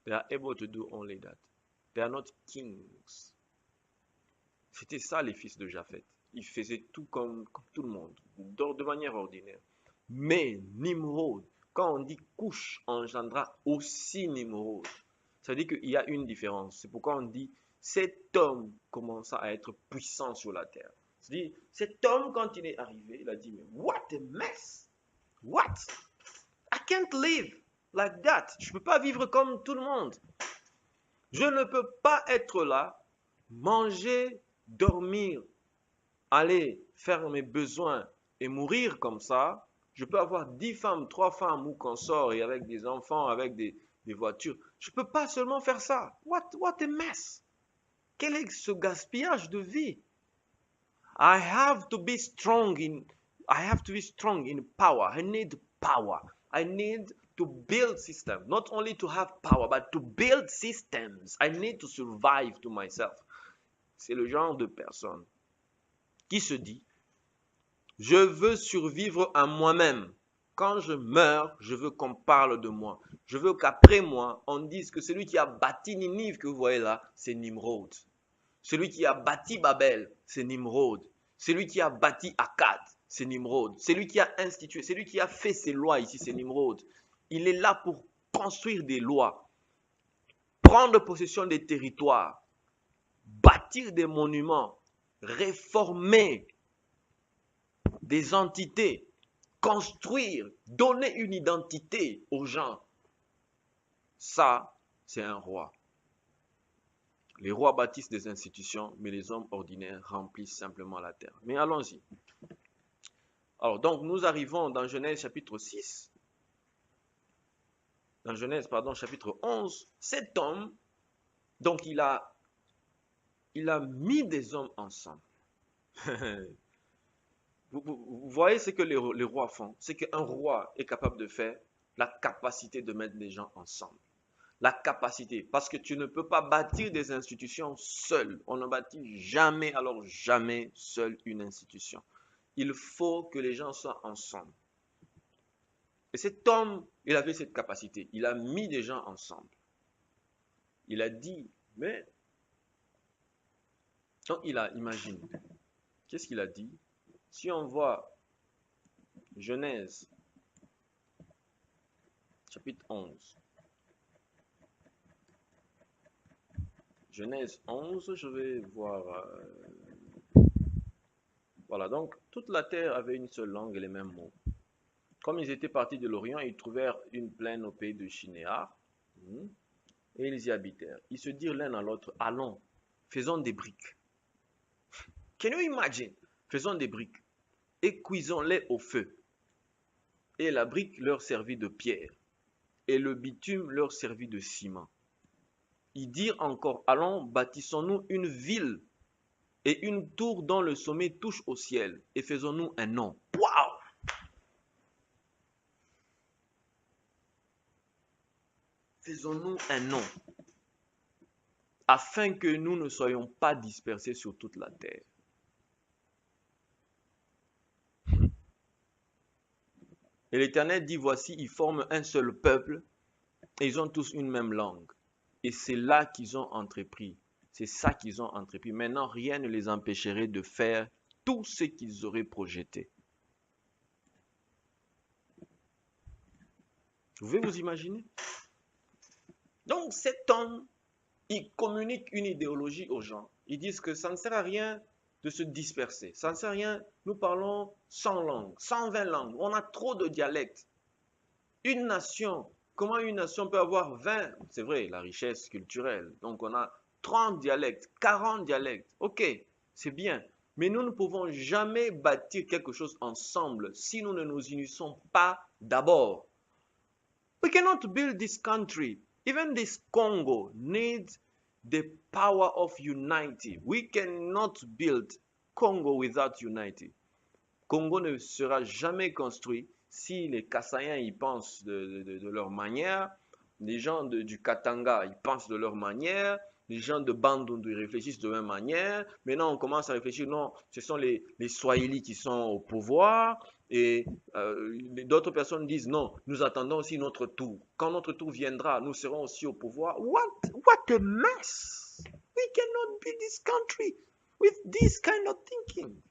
They are able to do only that. They are not kings. C'était ça les fils de Japhet. Ils faisaient tout comme tout le monde, de manière ordinaire. Mais Nimrod, quand on dit couche, engendra aussi Nimrod. Ça veut dire qu'il y a une différence. C'est pourquoi on dit cet homme commença à être puissant sur la terre. C'est-à-dire, cet homme, quand il est arrivé, il a dit, mais what a mess! What? I can't live like that. Je ne peux pas vivre comme tout le monde. Je ne peux pas être là, manger, dormir, aller faire mes besoins et mourir comme ça. Je peux avoir 10 femmes, 3 femmes ou consorts et avec des enfants, avec des voitures. Je ne peux pas seulement faire ça. What a mess! Quel est ce gaspillage de vie? I have to be strong in power. I need power. I need to build systems. Not only to have power, but to build systems. I need to survive to myself. C'est le genre de personne qui se dit, je veux survivre à moi-même. Quand je meurs, je veux qu'on parle de moi. Je veux qu'après moi, on dise que celui qui a bâti Ninive que vous voyez là, c'est Nimrod. Celui qui a bâti Babel, c'est Nimrod. Celui qui a bâti Akkad, c'est Nimrod. Celui qui a institué, celui qui a fait ces lois ici, c'est Nimrod. Il est là pour construire des lois, prendre possession des territoires, bâtir des monuments, réformer des entités, construire, donner une identité aux gens. Ça, c'est un roi. Les rois bâtissent des institutions, mais les hommes ordinaires remplissent simplement la terre. Mais allons-y. Alors, donc, nous arrivons dans Genèse chapitre 6. Dans Genèse, pardon, chapitre 11. Cet homme, donc, il a mis des hommes ensemble. Vous voyez ce que les rois font? C'est qu'un roi est capable de faire, la capacité de mettre les gens ensemble. La capacité, parce que tu ne peux pas bâtir des institutions seul. On ne bâtit jamais, alors jamais seul une institution. Il faut que les gens soient ensemble. Et cet homme, il avait cette capacité. Il a mis des gens ensemble. Il a dit, mais quand il a imaginé, qu'est-ce qu'il a dit? Si on voit Genèse, chapitre 11. Genèse 11, je vais voir. Voilà, donc toute la terre avait une seule langue et les mêmes mots. Comme ils étaient partis de l'Orient, ils trouvèrent une plaine au pays de Shinéar, et ils y habitèrent. Ils se dirent l'un à l'autre, allons, faisons des briques. Can you imagine? Faisons des briques. et cuisons-les au feu. Et la brique leur servit de pierre, et le bitume leur servit de ciment. Ils dirent encore, allons, bâtissons-nous une ville et une tour dont le sommet touche au ciel, et faisons-nous un nom. Waouh! Faisons-nous un nom, afin que nous ne soyons pas dispersés sur toute la terre. Et l'Éternel dit, voici, ils forment un seul peuple, et ils ont tous une même langue. Et c'est là qu'ils ont entrepris. C'est ça qu'ils ont entrepris. Maintenant, rien ne les empêcherait de faire tout ce qu'ils auraient projeté. Vous pouvez vous imaginer? Donc cet homme, il communique une idéologie aux gens. Ils disent que ça ne sert à rien de se disperser. Ça ne sert à rien, nous parlons 100 langues, 120 langues. On a trop de dialectes. Une nation, comment une nation peut avoir 20? C'est vrai, la richesse culturelle. Donc on a 30 dialectes, 40 dialectes. Ok, c'est bien. Mais nous ne pouvons jamais bâtir quelque chose ensemble si nous ne nous unissons pas d'abord. We cannot build this country. Even this Congo needs the power of unity. We cannot build Congo without unity. Congo ne sera jamais construit si les Kassaïens y pensent de leur manière, les gens du Katanga ils pensent de leur manière, les gens de Bandundu réfléchissent de la même manière. Maintenant, on commence à réfléchir, non, ce sont les Swahili qui sont au pouvoir. Et d'autres personnes disent, non, nous attendons aussi notre tour. Quand notre tour viendra, nous serons aussi au pouvoir. What a mess! We cannot build this country with this kind of thinking.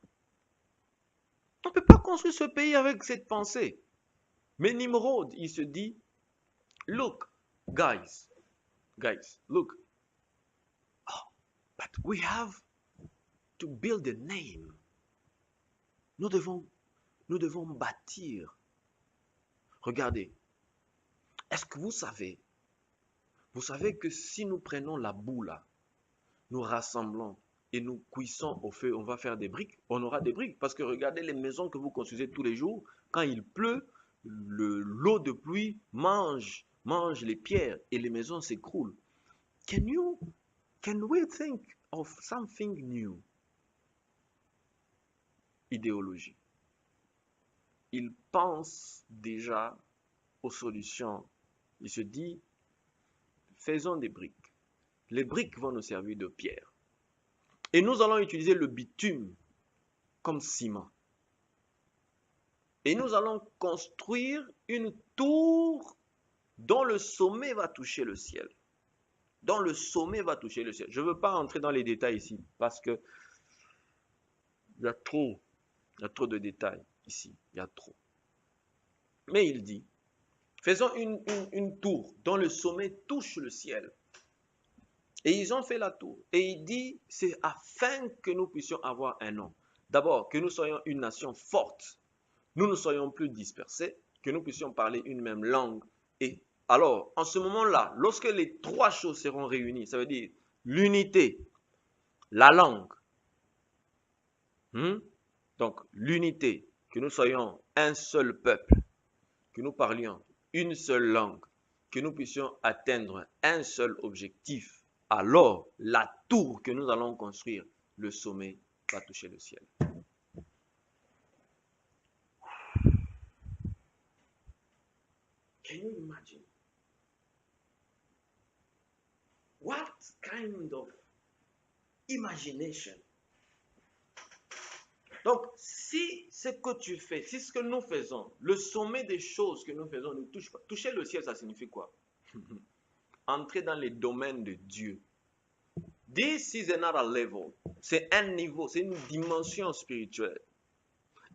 On ne peut pas construire ce pays avec cette pensée. Mais Nimrod, il se dit, look, guys, look, oh, but we have to build a name. Nous devons bâtir. Regardez, est-ce que vous savez que si nous prenons la boue là, nous rassemblons et nous cuissons au feu, on va faire des briques, on aura des briques. Parce que regardez les maisons que vous construisez tous les jours, quand il pleut, l'eau de pluie mange les pierres et les maisons s'écroulent. Can we think of something new? Idéologie. Il pense déjà aux solutions. Il se dit, faisons des briques. Les briques vont nous servir de pierre. Et nous allons utiliser le bitume comme ciment. Et nous allons construire une tour dont le sommet va toucher le ciel. Dont le sommet va toucher le ciel. Je ne veux pas entrer dans les détails ici parce que il y a trop de détails ici. Il y a trop. Mais il dit, faisons une tour dont le sommet touche le ciel. Et ils ont fait la tour. Et il dit, c'est afin que nous puissions avoir un nom. D'abord, que nous soyons une nation forte. Nous ne soyons plus dispersés. Que nous puissions parler une même langue. Et alors, en ce moment-là, lorsque les trois choses seront réunies, ça veut dire l'unité, la langue. Donc, l'unité, que nous soyons un seul peuple. Que nous parlions une seule langue. Que nous puissions atteindre un seul objectif. Alors, la tour que nous allons construire, le sommet va toucher le ciel. Can you imagine? What kind of imagination? Donc, si ce que tu fais, si ce que nous faisons, le sommet des choses que nous faisons ne touche pas, toucher le ciel, ça signifie quoi? Entrer dans les domaines de Dieu. This is another level. C'est un niveau, c'est une dimension spirituelle.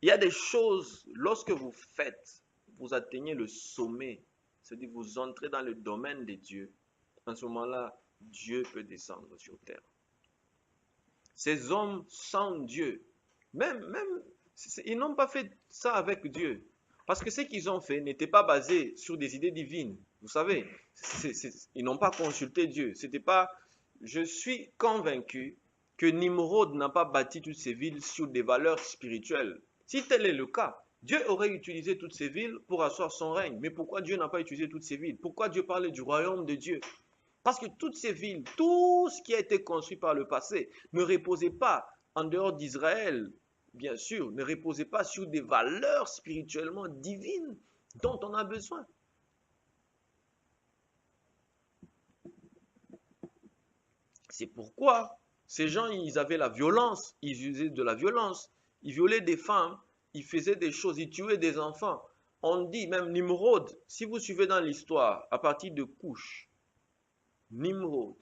Il y a des choses, lorsque vous faites, vous atteignez le sommet, c'est-à-dire vous entrez dans le domaine de Dieu. En ce moment-là, Dieu peut descendre sur terre. Ces hommes sans Dieu, même ils n'ont pas fait ça avec Dieu. Parce que ce qu'ils ont fait n'était pas basé sur des idées divines. Vous savez, ils n'ont pas consulté Dieu. C'était pas, je suis convaincu que Nimrod n'a pas bâti toutes ces villes sur des valeurs spirituelles. Si tel est le cas, Dieu aurait utilisé toutes ces villes pour asseoir son règne. Mais pourquoi Dieu n'a pas utilisé toutes ces villes? Pourquoi Dieu parlait du royaume de Dieu? Parce que toutes ces villes, tout ce qui a été construit par le passé, ne reposait pas en dehors d'Israël, bien sûr, ne reposait pas sur des valeurs spirituellement divines dont on a besoin. C'est pourquoi ces gens, ils avaient la violence, ils usaient de la violence, ils violaient des femmes, ils faisaient des choses, ils tuaient des enfants. On dit même Nimrod, si vous suivez dans l'histoire, à partir de Couche, Nimrod,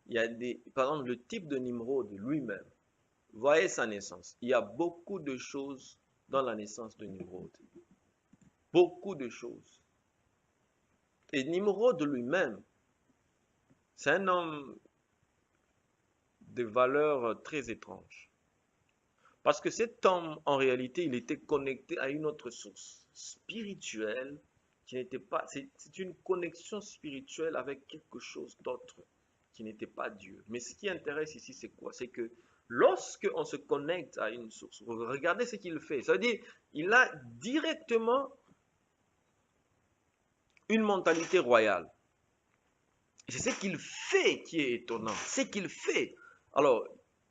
il y a des, par exemple, le type de Nimrod lui-même, voyez sa naissance. Il y a beaucoup de choses dans la naissance de Nimrod. Beaucoup de choses. Et Nimrod lui-même, c'est un homme de valeurs très étranges. Parce que cet homme, en réalité, il était connecté à une autre source spirituelle qui n'était pas. C'est une connexion spirituelle avec quelque chose d'autre qui n'était pas Dieu. Mais ce qui intéresse ici, c'est quoi? C'est que lorsque on se connecte à une source, regardez ce qu'il fait. Ça veut dire, il a directement une mentalité royale. C'est ce qu'il fait qui est étonnant. C'est ce qu'il fait. Alors,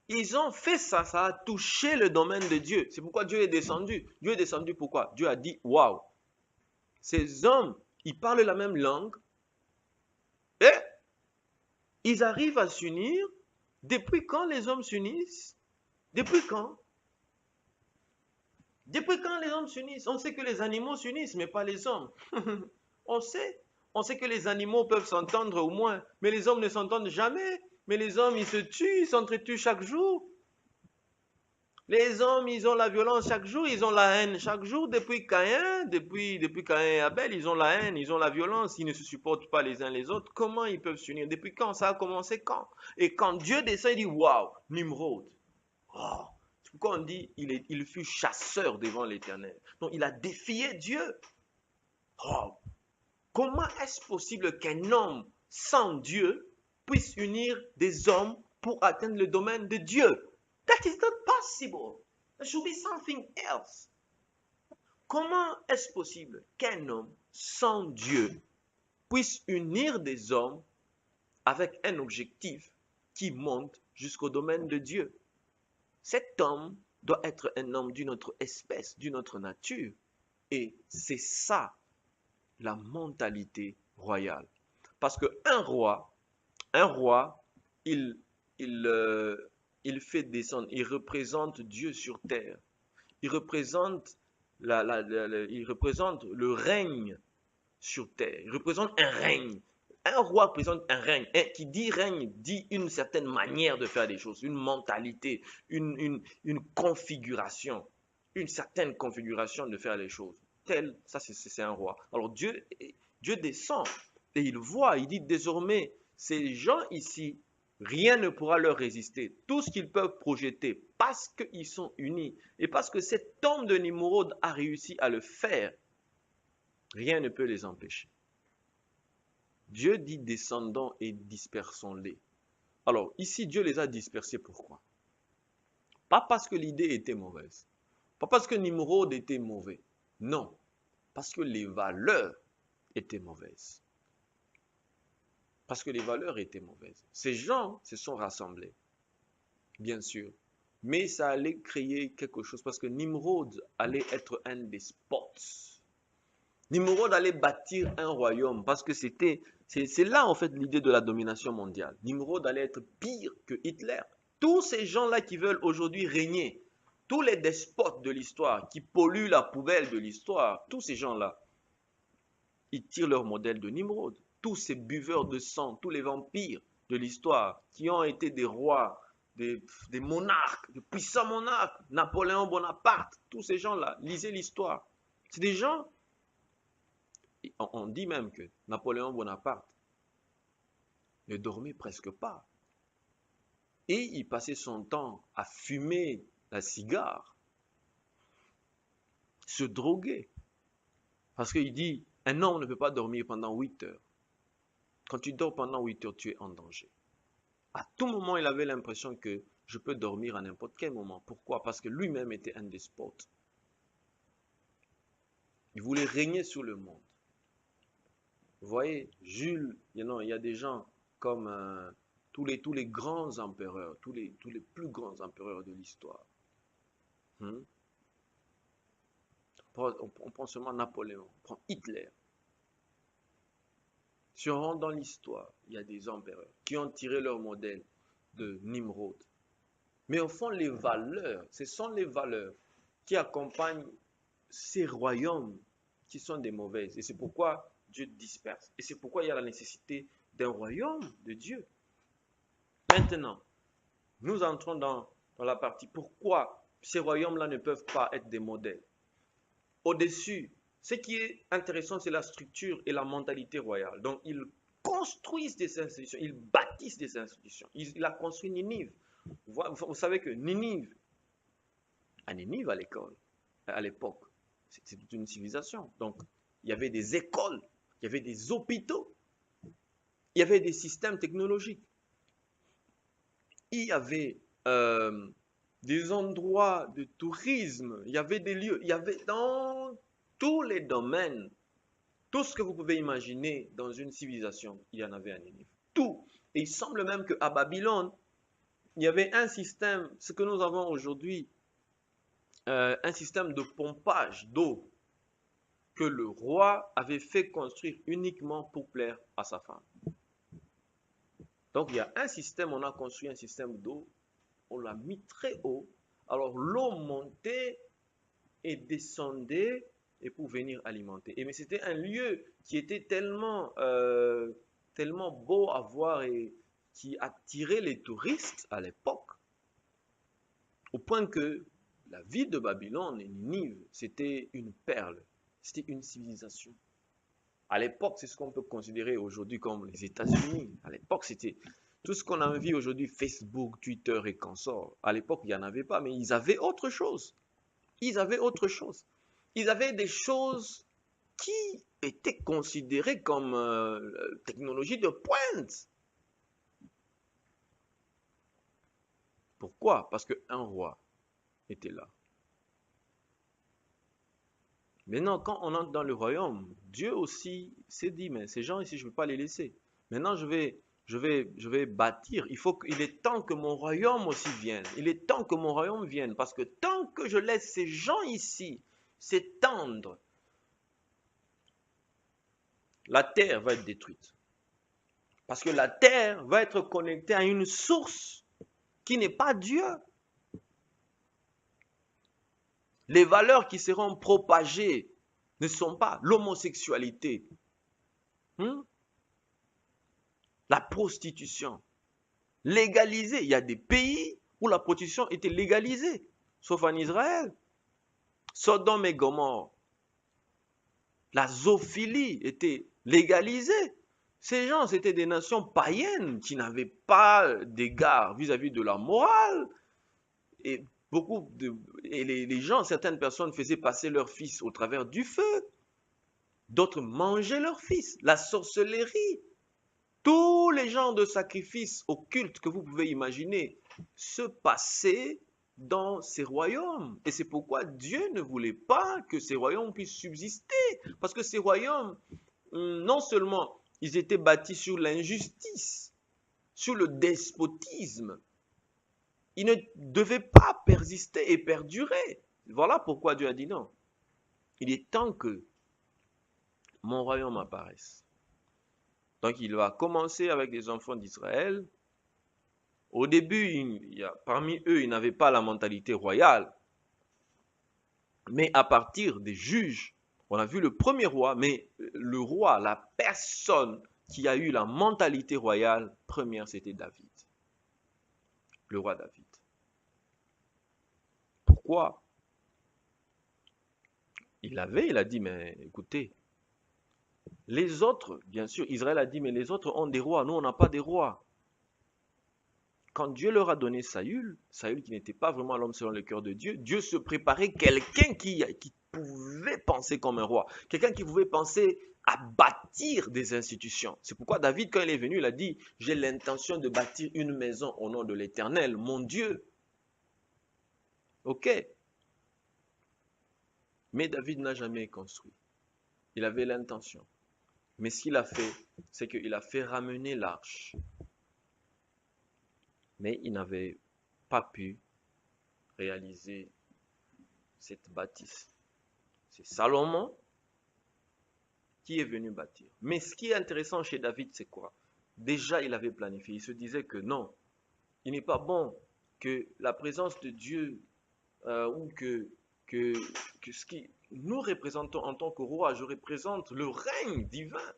ils ont fait ça, ça a touché le domaine de Dieu. C'est pourquoi Dieu est descendu. Dieu est descendu pourquoi? Dieu a dit, waouh, ces hommes, ils parlent la même langue et ils arrivent à s'unir. Depuis quand les hommes s'unissent? Depuis quand? Depuis quand les hommes s'unissent? On sait que les animaux s'unissent, mais pas les hommes. On sait. On sait que les animaux peuvent s'entendre au moins, mais les hommes ne s'entendent jamais. Mais les hommes, ils se tuent, ils s'entretuent chaque jour. Les hommes, ils ont la violence chaque jour, ils ont la haine chaque jour. Depuis Caïn, depuis Caïn et Abel, ils ont la haine, ils ont la violence, ils ne se supportent pas les uns les autres. Comment ils peuvent s'unir? Depuis quand? Ça a commencé quand? Et quand Dieu descend, il dit, waouh, Nimrod. Oh. C'est pourquoi on dit, il fut chasseur devant l'Éternel. Donc, il a défié Dieu. Oh. Comment est-ce possible qu'un homme sans Dieu puisse unir des hommes pour atteindre le domaine de Dieu? That is not possible. There should be something else. Comment est-ce possible qu'un homme sans Dieu puisse unir des hommes avec un objectif qui monte jusqu'au domaine de Dieu? Cet homme doit être un homme d'une autre espèce, d'une autre nature. Et c'est ça la mentalité royale. Parce qu'un roi, il fait descendre, il représente Dieu sur terre. Il représente, il représente le règne sur terre. Il représente un règne. Un roi représente un règne. Qui dit règne dit une certaine manière de faire des choses, une mentalité, une configuration, une certaine configuration de faire les choses. Ça c'est un roi. Alors Dieu descend et il voit, il dit désormais, ces gens ici, rien ne pourra leur résister. Tout ce qu'ils peuvent projeter, parce qu'ils sont unis et parce que cet homme de Nimrod a réussi à le faire, rien ne peut les empêcher. Dieu dit descendons et dispersons-les. Alors ici, Dieu les a dispersés. Pourquoi? Pas parce que l'idée était mauvaise. Pas parce que Nimrod était mauvais. Non, parce que les valeurs étaient mauvaises. Parce que les valeurs étaient mauvaises. Ces gens se sont rassemblés, bien sûr. Mais ça allait créer quelque chose parce que Nimrod allait être un despote. Nimrod allait bâtir un royaume parce que c'est là en fait l'idée de la domination mondiale. Nimrod allait être pire que Hitler. Tous ces gens-là qui veulent aujourd'hui régner, tous les despotes de l'histoire qui polluent la poubelle de l'histoire, tous ces gens-là, ils tirent leur modèle de Nimrod. Tous ces buveurs de sang, tous les vampires de l'histoire qui ont été des rois, des monarques, de puissants monarques, Napoléon Bonaparte, tous ces gens-là, lisez l'histoire. C'est des gens, on dit même que Napoléon Bonaparte ne dormait presque pas. Et il passait son temps à fumer la cigare, se droguer. Parce qu'il dit, un homme ne peut pas dormir pendant 8 heures. Quand tu dors pendant 8 heures, tu es en danger. À tout moment, il avait l'impression que je peux dormir à n'importe quel moment. Pourquoi? Parce que lui-même était un despote. Il voulait régner sur le monde. Vous voyez, Jules, il y a des gens comme tous les grands empereurs, tous les plus grands empereurs de l'histoire. On prend seulement Napoléon, on prend Hitler. Si on rentre dans l'histoire, il y a des empereurs qui ont tiré leur modèle de Nimrod. Mais au fond, les valeurs, ce sont les valeurs qui accompagnent ces royaumes qui sont des mauvaises. Et c'est pourquoi Dieu disperse. Et c'est pourquoi il y a la nécessité d'un royaume de Dieu. Maintenant, nous entrons dans la partie pourquoi ces royaumes-là ne peuvent pas être des modèles. Au-dessus, ce qui est intéressant, c'est la structure et la mentalité royale. Donc, ils construisent des institutions, ils bâtissent des institutions. Il a construit Ninive. Vous savez que Ninive, à Ninive à l'époque, c'était une civilisation. Donc, il y avait des écoles, il y avait des hôpitaux, il y avait des systèmes technologiques. Il y avait des endroits de tourisme, il y avait des lieux, il y avait dans tous les domaines, tout ce que vous pouvez imaginer dans une civilisation, il y en avait à Ninive. Tout. Et il semble même qu'à Babylone, il y avait un système, ce que nous avons aujourd'hui, un système de pompage d'eau que le roi avait fait construire uniquement pour plaire à sa femme. Donc il y a un système, on a construit un système d'eau, on l'a mis très haut, alors l'eau montait et descendait et pour venir alimenter. Mais c'était un lieu qui était tellement beau à voir et qui attirait les touristes à l'époque, au point que la ville de Babylone et Ninive, c'était une perle, c'était une civilisation. À l'époque, c'est ce qu'on peut considérer aujourd'hui comme les États-Unis. À l'époque, c'était tout ce qu'on a vu aujourd'hui, Facebook, Twitter et consorts. À l'époque, il n'y en avait pas, mais ils avaient autre chose. Ils avaient autre chose. Ils avaient des choses qui étaient considérées comme technologie de pointe. Pourquoi? Parce qu'un roi était là. Maintenant, quand on entre dans le royaume, Dieu aussi s'est dit, mais ces gens ici, je ne peux pas les laisser. Maintenant, je vais bâtir. Il est temps que mon royaume aussi vienne. Il est temps que mon royaume vienne. Parce que tant que je laisse ces gens ici s'étendre, la terre va être détruite. Parce que la terre va être connectée à une source qui n'est pas Dieu. Les valeurs qui seront propagées ne sont pas l'homosexualité, la prostitution, légalisée. Il y a des pays où la prostitution était légalisée, sauf en Israël. Sodome et Gomorrhe, la zoophilie était légalisée. Ces gens, c'était des nations païennes qui n'avaient pas d'égard vis-à-vis de la morale. Et les gens, certaines personnes faisaient passer leurs fils au travers du feu. D'autres mangeaient leurs fils. La sorcellerie. Tous les genres de sacrifices occultes que vous pouvez imaginer se passaient dans ces royaumes. Et c'est pourquoi Dieu ne voulait pas que ces royaumes puissent subsister. Parce que ces royaumes, non seulement ils étaient bâtis sur l'injustice, sur le despotisme, ils ne devaient pas persister et perdurer. Voilà pourquoi Dieu a dit non. Il est temps que mon royaume apparaisse. Donc il va commencer avec les enfants d'Israël. Au début, parmi eux, ils n'avaient pas la mentalité royale. Mais à partir des juges, on a vu le premier roi, mais le roi, la personne qui a eu la mentalité royale première, c'était David. Le roi David. Pourquoi? Il a dit, mais écoutez, les autres, bien sûr, Israël a dit, mais les autres ont des rois, nous on n'a pas des rois. Quand Dieu leur a donné Saül qui n'était pas vraiment l'homme selon le cœur de Dieu, Dieu se préparait quelqu'un qui pouvait penser comme un roi, quelqu'un qui pouvait penser à bâtir des institutions. C'est pourquoi David, quand il est venu, il a dit, j'ai l'intention de bâtir une maison au nom de l'Éternel, mon Dieu. Ok. Mais David n'a jamais construit. Il avait l'intention. Mais ce qu'il a fait, c'est qu'il a fait ramener l'arche. Mais il n'avait pas pu réaliser cette bâtisse. C'est Salomon qui est venu bâtir. Mais ce qui est intéressant chez David, c'est quoi? Déjà, il avait planifié. Il se disait que non, il n'est pas bon que la présence de Dieu ou que ce qui nous représentons en tant que roi, je représente le règne divin.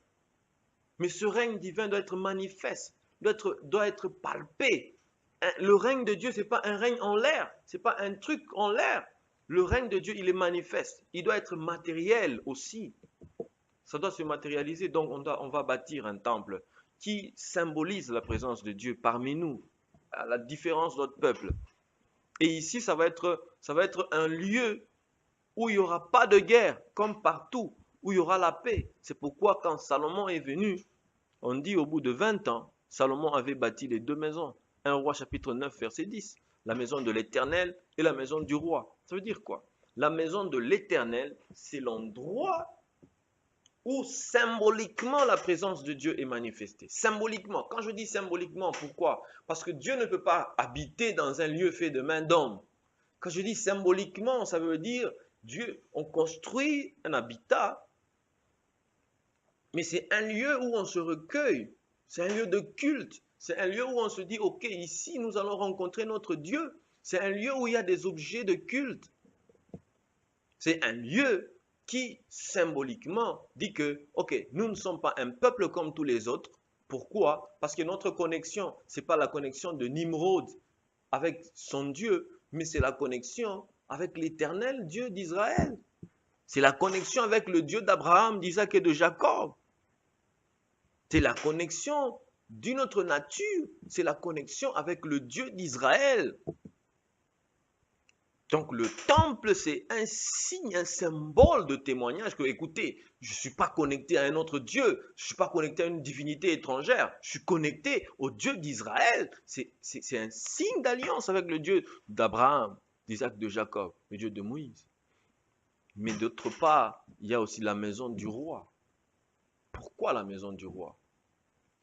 Mais ce règne divin doit être manifeste, doit être palpé. Le règne de Dieu, ce n'est pas un règne en l'air, ce n'est pas un truc en l'air. Le règne de Dieu, il est manifeste. Il doit être matériel aussi. Ça doit se matérialiser. Donc, on va bâtir un temple qui symbolise la présence de Dieu parmi nous, à la différence de notre peuple. Et ici, ça va être un lieu où il n'y aura pas de guerre, comme partout, où il y aura la paix. C'est pourquoi quand Salomon est venu, on dit au bout de 20 ans, Salomon avait bâti les deux maisons. 1 Roi chapitre 9, verset 10. La maison de l'Éternel et la maison du roi. Ça veut dire quoi? La maison de l'Éternel, c'est l'endroit où symboliquement la présence de Dieu est manifestée. Symboliquement. Quand je dis symboliquement, pourquoi? Parce que Dieu ne peut pas habiter dans un lieu fait de main d'homme. Quand je dis symboliquement, ça veut dire Dieu, on construit un habitat, mais c'est un lieu où on se recueille. C'est un lieu de culte. C'est un lieu où on se dit, ok, ici nous allons rencontrer notre Dieu. C'est un lieu où il y a des objets de culte. C'est un lieu qui symboliquement dit que, ok, nous ne sommes pas un peuple comme tous les autres. Pourquoi? Parce que notre connexion, ce n'est pas la connexion de Nimrod avec son Dieu, mais c'est la connexion avec l'Éternel Dieu d'Israël. C'est la connexion avec le Dieu d'Abraham, d'Isaac et de Jacob. C'est la connexion d'une autre nature. C'est la connexion avec le Dieu d'Israël. Donc le temple, c'est un signe, un symbole de témoignage que, écoutez, je ne suis pas connecté à un autre Dieu, je ne suis pas connecté à une divinité étrangère, je suis connecté au Dieu d'Israël. C'est un signe d'alliance avec le Dieu d'Abraham, d'Isaac, de Jacob, le Dieu de Moïse. Mais d'autre part, il y a aussi la maison du roi. Pourquoi la maison du roi?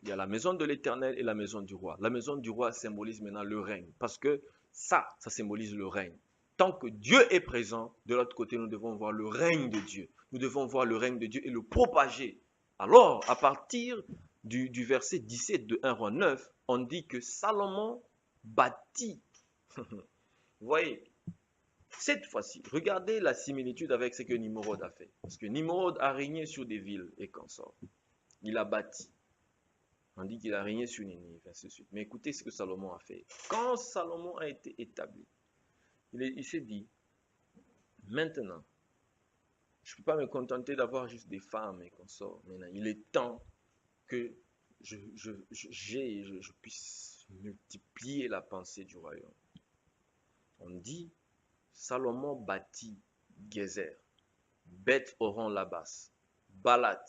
Il y a la maison de l'Éternel et la maison du roi. La maison du roi symbolise maintenant le règne, parce que ça symbolise le règne. Tant que Dieu est présent, de l'autre côté, nous devons voir le règne de Dieu. Nous devons voir le règne de Dieu et le propager. Alors, à partir du verset 17 de 1 Roi 9, on dit que Salomon bâtit. Vous voyez, cette fois-ci, regardez la similitude avec ce que Nimrod a fait. Parce que Nimrod a régné sur des villes et consorts. Il a bâti. On dit qu'il a régné sur Ninive, ainsi de suite. Mais écoutez ce que Salomon a fait. Quand Salomon a été établi, il s'est dit, maintenant, je ne peux pas me contenter d'avoir juste des femmes et consorts. Maintenant, il est temps que je puisse multiplier la pensée du royaume. On dit, Salomon bâtit Gézer, Beth-Horon Labas, Balat,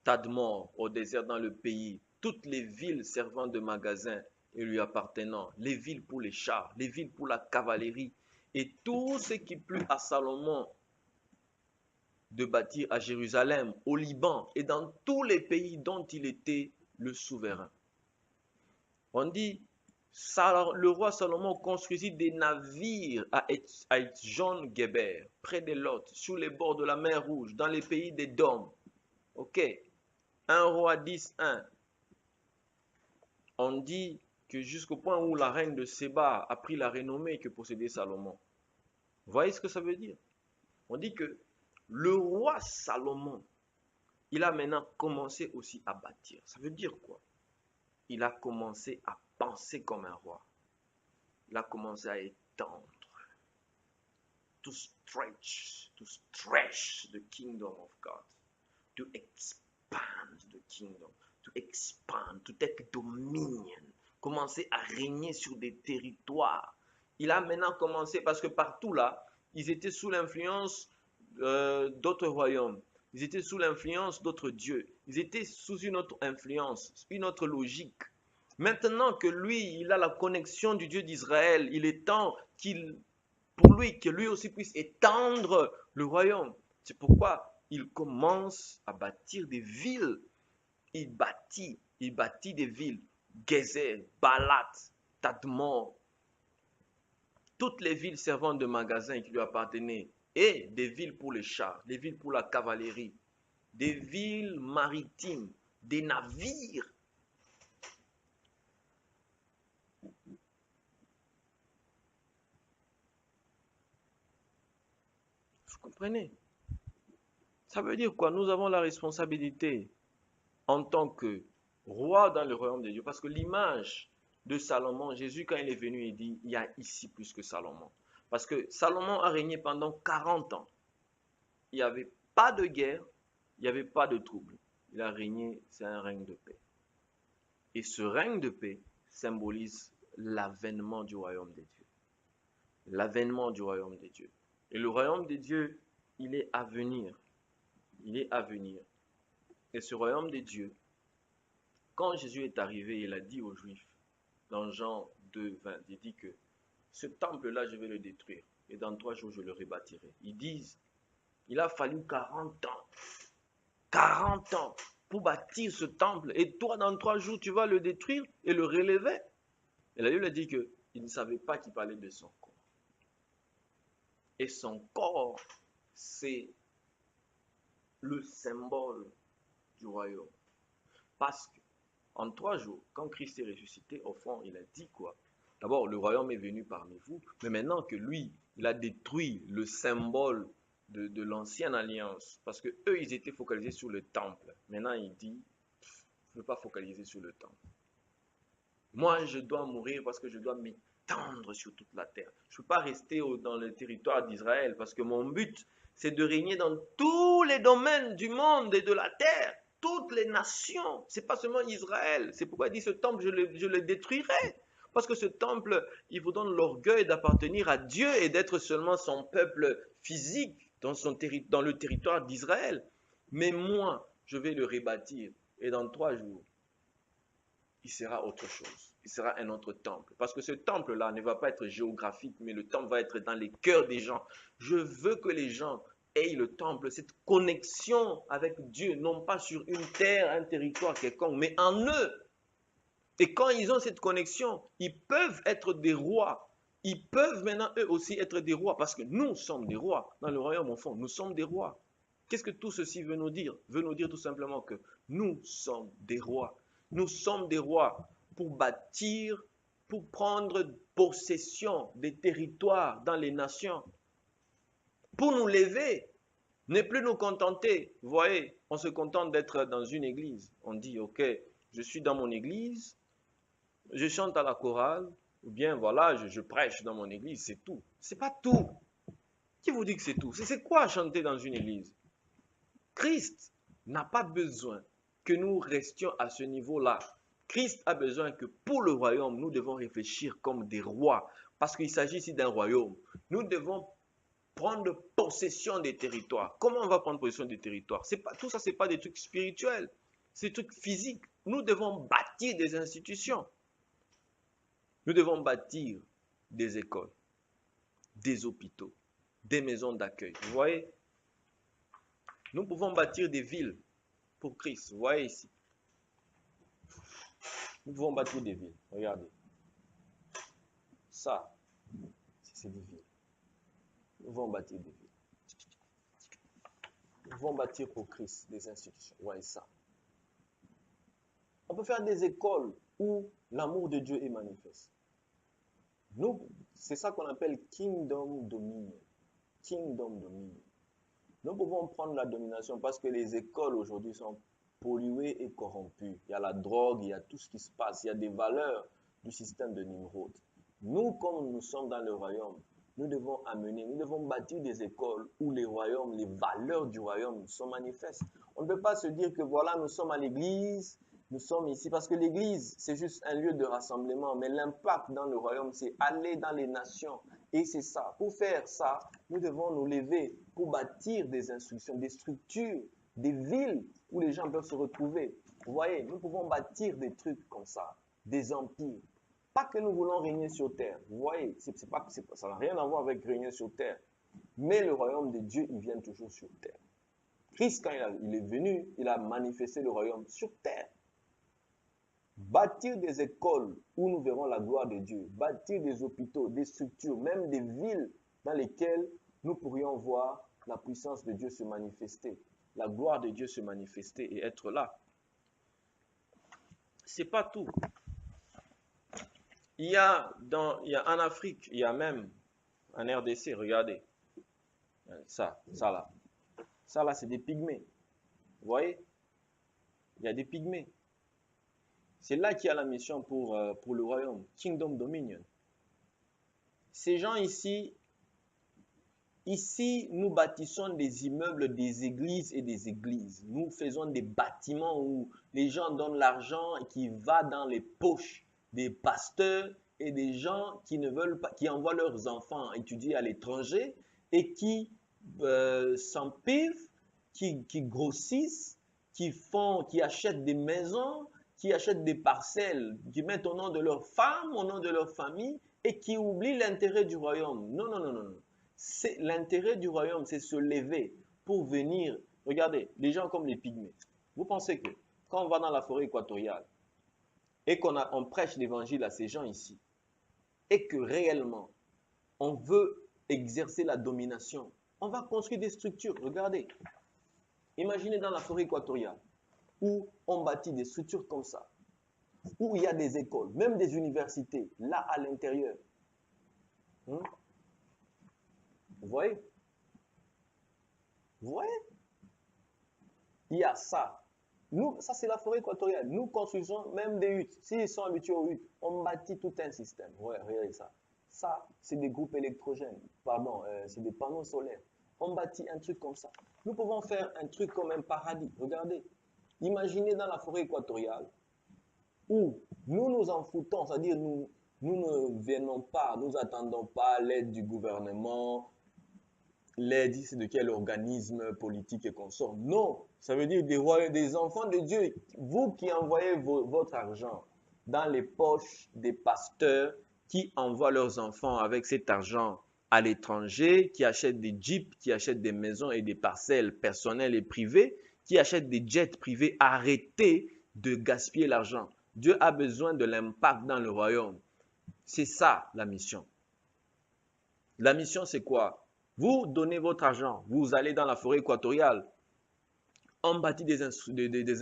Tadmor au désert dans le pays, toutes les villes servant de magasins et lui appartenant, les villes pour les chars, les villes pour la cavalerie, et tout ce qui plut à Salomon de bâtir à Jérusalem, au Liban et dans tous les pays dont il était le souverain. On dit, le roi Salomon construisit des navires à Etzjon-Geber, près de Lot, sur les bords de la mer Rouge, dans les pays des Dômes. Ok. 1 Roi 10:1. On dit que jusqu'au point où la reine de Séba a pris la renommée que possédait Salomon. Vous voyez ce que ça veut dire? On dit que le roi Salomon, il a maintenant commencé aussi à bâtir. Ça veut dire quoi? Il a commencé à penser comme un roi. Il a commencé à étendre. To stretch the kingdom of God. To expand the kingdom. To expand, to take dominion. Commencer à régner sur des territoires. Il a maintenant commencé, parce que partout là, ils étaient sous l'influence d'autres royaumes. Ils étaient sous l'influence d'autres dieux. Ils étaient sous une autre influence, une autre logique. Maintenant que lui, il a la connexion du Dieu d'Israël, il est temps pour lui, que lui aussi puisse étendre le royaume. C'est pourquoi il commence à bâtir des villes. Il bâtit des villes. Gézer, Balat, Tadmor, toutes les villes servant de magasins qui lui appartenaient, et des villes pour les chars, des villes pour la cavalerie, des villes maritimes, des navires. Vous comprenez? Ça veut dire quoi? Nous avons la responsabilité en tant que roi dans le royaume de Dieu, parce que l'image de Salomon, Jésus, quand il est venu, il dit, il y a ici plus que Salomon. Parce que Salomon a régné pendant 40 ans. Il n'y avait pas de guerre, il n'y avait pas de trouble. Il a régné, c'est un règne de paix. Et ce règne de paix symbolise l'avènement du royaume des dieux. L'avènement du royaume des dieux. Et le royaume des dieux, il est à venir. Il est à venir. Et ce royaume des dieux, quand Jésus est arrivé, il a dit aux Juifs, dans Jean 2, 20, il dit que ce temple-là, je vais le détruire. Et dans 3 jours, je le rebâtirai. Ils disent, il a fallu 40 ans. 40 ans pour bâtir ce temple. Et toi, dans 3 jours, tu vas le détruire et le relever. Et la Bible a dit qu'il ne savait pas qu'il parlait de son corps. Et son corps, c'est le symbole du royaume. Parce qu'en 3 jours, quand Christ est ressuscité, au fond, il a dit quoi? D'abord, le royaume est venu parmi vous, mais maintenant que lui, il a détruit le symbole de l'ancienne alliance, parce que eux, ils étaient focalisés sur le temple. Maintenant, il dit, je ne veux pas focaliser sur le temple. Moi, je dois mourir parce que je dois m'étendre sur toute la terre. Je ne peux pas rester dans le territoire d'Israël, parce que mon but, c'est de régner dans tous les domaines du monde et de la terre, toutes les nations. Ce n'est pas seulement Israël. C'est pourquoi il dit, ce temple, je le détruirai. Parce que ce temple, il vous donne l'orgueil d'appartenir à Dieu et d'être seulement son peuple physique dans le territoire d'Israël. Mais moi, je vais le rebâtir. Et dans 3 jours, il sera autre chose. Il sera un autre temple. Parce que ce temple-là ne va pas être géographique, mais le temple va être dans les cœurs des gens. Je veux que les gens aient le temple, cette connexion avec Dieu, non pas sur une terre, un territoire quelconque, mais en eux. Et quand ils ont cette connexion, ils peuvent être des rois. Ils peuvent maintenant eux aussi être des rois, parce que nous sommes des rois. Dans le royaume, au fond, nous sommes des rois. Qu'est-ce que tout ceci veut nous dire? Veut nous dire tout simplement que nous sommes des rois. Nous sommes des rois pour bâtir, pour prendre possession des territoires dans les nations. Pour nous lever, ne plus nous contenter. Vous voyez, on se contente d'être dans une église. On dit, ok, je suis dans mon église, je chante à la chorale, ou bien voilà, je prêche dans mon église, c'est tout. C'est pas tout. Qui vous dit que c'est tout? C'est quoi chanter dans une église? Christ n'a pas besoin que nous restions à ce niveau-là. Christ a besoin que pour le royaume, nous devons réfléchir comme des rois, parce qu'il s'agit ici d'un royaume. Nous devons prendre possession des territoires. Comment on va prendre possession des territoires? Tout ça, ce n'est pas des trucs spirituels, c'est des trucs physiques. Nous devons bâtir des institutions. Nous devons bâtir des écoles, des hôpitaux, des maisons d'accueil. Vous voyez? Nous pouvons bâtir des villes pour Christ. Vous voyez ici? Nous pouvons bâtir des villes. Regardez. Ça, c'est des villes. Nous pouvons bâtir des villes. Nous pouvons bâtir pour Christ des institutions. Vous voyez ça? On peut faire des écoles où l'amour de Dieu est manifeste. Nous, c'est ça qu'on appelle Kingdom Dominion. Kingdom Dominion. Nous pouvons prendre la domination parce que les écoles aujourd'hui sont polluées et corrompues. Il y a la drogue, il y a tout ce qui se passe, il y a des valeurs du système de Nimrod. Nous, comme nous sommes dans le royaume, nous devons bâtir des écoles où les royaumes, les valeurs du royaume sont manifestes. On ne peut pas se dire que voilà, nous sommes à l'église, nous sommes ici, parce que l'église, c'est juste un lieu de rassemblement, mais l'impact dans le royaume, c'est aller dans les nations Et c'est ça. Pour faire ça, nous devons nous lever pour bâtir des institutions, des structures, des villes où les gens peuvent se retrouver. Vous voyez, nous pouvons bâtir des trucs comme ça, des empires. Pas que nous voulons régner sur terre. Vous voyez, ça n'a rien à voir avec régner sur terre. Mais le royaume de Dieu, il vient toujours sur terre. Christ, quand il est venu, il a manifesté le royaume sur terre. Bâtir des écoles où nous verrons la gloire de Dieu, bâtir des hôpitaux, des structures, même des villes dans lesquelles nous pourrions voir la puissance de Dieu se manifester, la gloire de Dieu se manifester et être là. C'est pas tout. Il y a en Afrique, il y a même en RDC, regardez, ça là, c'est des pygmées. Vous voyez, il y a des pygmées. C'est là qu'il y a la mission pour le royaume, Kingdom Dominion. Ces gens ici, nous bâtissons des immeubles, des églises et des églises. Nous faisons des bâtiments où les gens donnent l'argent qui va dans les poches des pasteurs et des gens qui ne veulent pas, qui envoient leurs enfants étudier à l'étranger et qui s'empivent, qui grossissent, qui achètent des maisons, qui achètent des parcelles, qui mettent au nom de leur femme, au nom de leur famille, et qui oublient l'intérêt du royaume. Non, non, non, non, non. L'intérêt du royaume, c'est se lever pour venir. Regardez, les gens comme les pygmées. Vous pensez que quand on va dans la forêt équatoriale et qu'on prêche l'évangile à ces gens ici, et que réellement, on veut exercer la domination, on va construire des structures. Regardez, imaginez dans la forêt équatoriale, où on bâtit des structures comme ça, où il y a des écoles, même des universités, là à l'intérieur. Vous voyez? Vous voyez? Il y a ça. Nous, ça c'est la forêt équatoriale. Nous construisons même des huttes. S'ils sont habitués aux huttes, on bâtit tout un système. Ouais, regardez ça. Ça, c'est des groupes électrogènes. Pardon, c'est des panneaux solaires. On bâtit un truc comme ça. Nous pouvons faire un truc comme un paradis. Regardez. Imaginez dans la forêt équatoriale où nous nous en foutons, c'est-à-dire nous ne venons pas, nous attendons pas l'aide du gouvernement, l'aide de quel organisme politique et consort. Non, ça veut dire des enfants de Dieu. Vous qui envoyez votre argent dans les poches des pasteurs qui envoient leurs enfants avec cet argent à l'étranger, qui achètent des jeeps, qui achètent des maisons et des parcelles personnelles et privées, qui achètent des jets privés. Arrêtez de gaspiller l'argent. Dieu a besoin de l'impact dans le royaume. C'est ça la mission. La mission, c'est quoi? Vous donnez votre argent, vous allez dans la forêt équatoriale, on bâtit des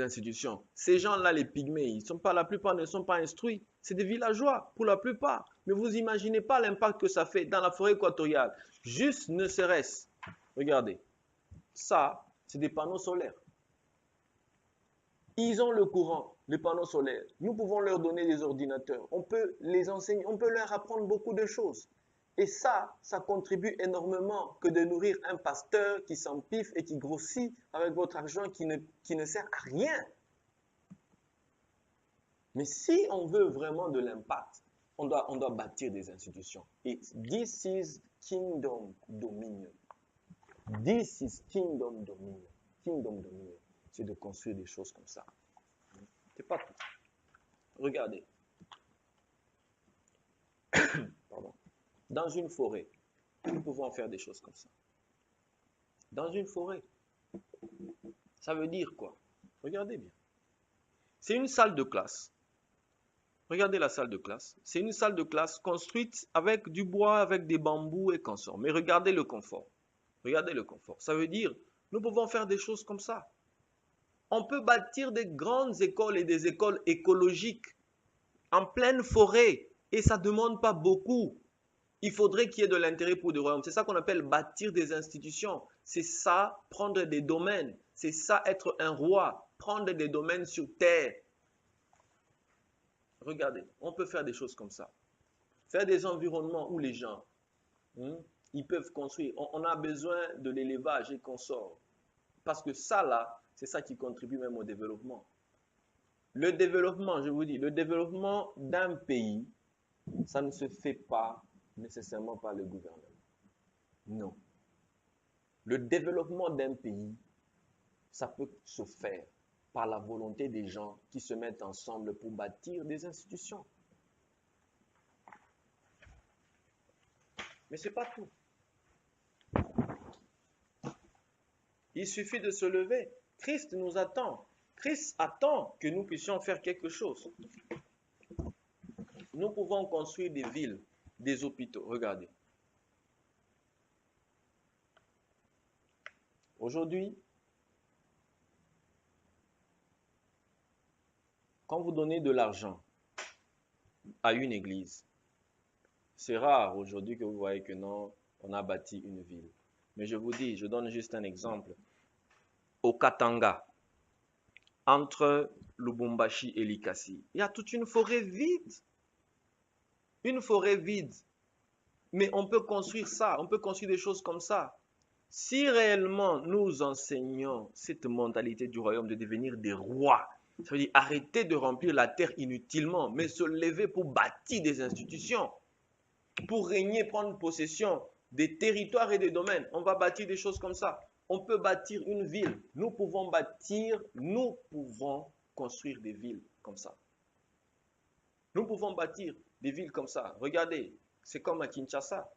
institutions. Ces gens-là, les pygmées, la plupart ne sont pas instruits. C'est des villageois pour la plupart. Mais vous imaginez pas l'impact que ça fait dans la forêt équatoriale. Juste ne serait-ce, regardez, ça, c'est des panneaux solaires. Ils ont le courant, les panneaux solaires. Nous pouvons leur donner des ordinateurs. On peut les enseigner, on peut leur apprendre beaucoup de choses. Et ça contribue énormément que de nourrir un pasteur qui s'empiffe et qui grossit avec votre argent qui ne sert à rien. Mais si on veut vraiment de l'impact, on doit bâtir des institutions. Et this is kingdom dominion. This is kingdom dominion. Kingdom dominion. C'est de construire des choses comme ça. C'est pas tout. Regardez. Pardon. Dans une forêt, nous pouvons faire des choses comme ça. Dans une forêt. Ça veut dire quoi? Regardez bien. C'est une salle de classe. Regardez la salle de classe. C'est une salle de classe construite avec du bois, avec des bambous et consorts. Mais regardez le confort. Regardez le confort. Ça veut dire, nous pouvons faire des choses comme ça. On peut bâtir des grandes écoles et des écoles écologiques en pleine forêt. Et ça ne demande pas beaucoup. Il faudrait qu'il y ait de l'intérêt pour le royaume. C'est ça qu'on appelle bâtir des institutions. C'est ça, prendre des domaines. C'est ça, être un roi. Prendre des domaines sur terre. Regardez, on peut faire des choses comme ça. Faire des environnements où les gens, ils peuvent construire. On a besoin de l'élevage et consorts. Parce que ça, là, c'est ça qui contribue même au développement. Le développement, je vous dis, le développement d'un pays, ça ne se fait pas nécessairement par le gouvernement. Non. Le développement d'un pays, ça peut se faire par la volonté des gens qui se mettent ensemble pour bâtir des institutions. Mais ce n'est pas tout. Il suffit de se lever. Christ nous attend. Christ attend que nous puissions faire quelque chose. Nous pouvons construire des villes, des hôpitaux. Regardez. Aujourd'hui, quand vous donnez de l'argent à une église, c'est rare aujourd'hui que vous voyez que non, on a bâti une ville. Mais je vous dis, je donne juste un exemple. Au Katanga, entre Lubumbashi et Likasi, il y a toute une forêt vide. Une forêt vide. Mais on peut construire ça, on peut construire des choses comme ça. Si réellement nous enseignons cette mentalité du royaume de devenir des rois, ça veut dire arrêter de remplir la terre inutilement, mais se lever pour bâtir des institutions, pour régner, prendre possession des territoires et des domaines. On va bâtir des choses comme ça. On peut bâtir une ville. Nous pouvons construire des villes comme ça. Nous pouvons bâtir des villes comme ça. Regardez, c'est comme à Kinshasa.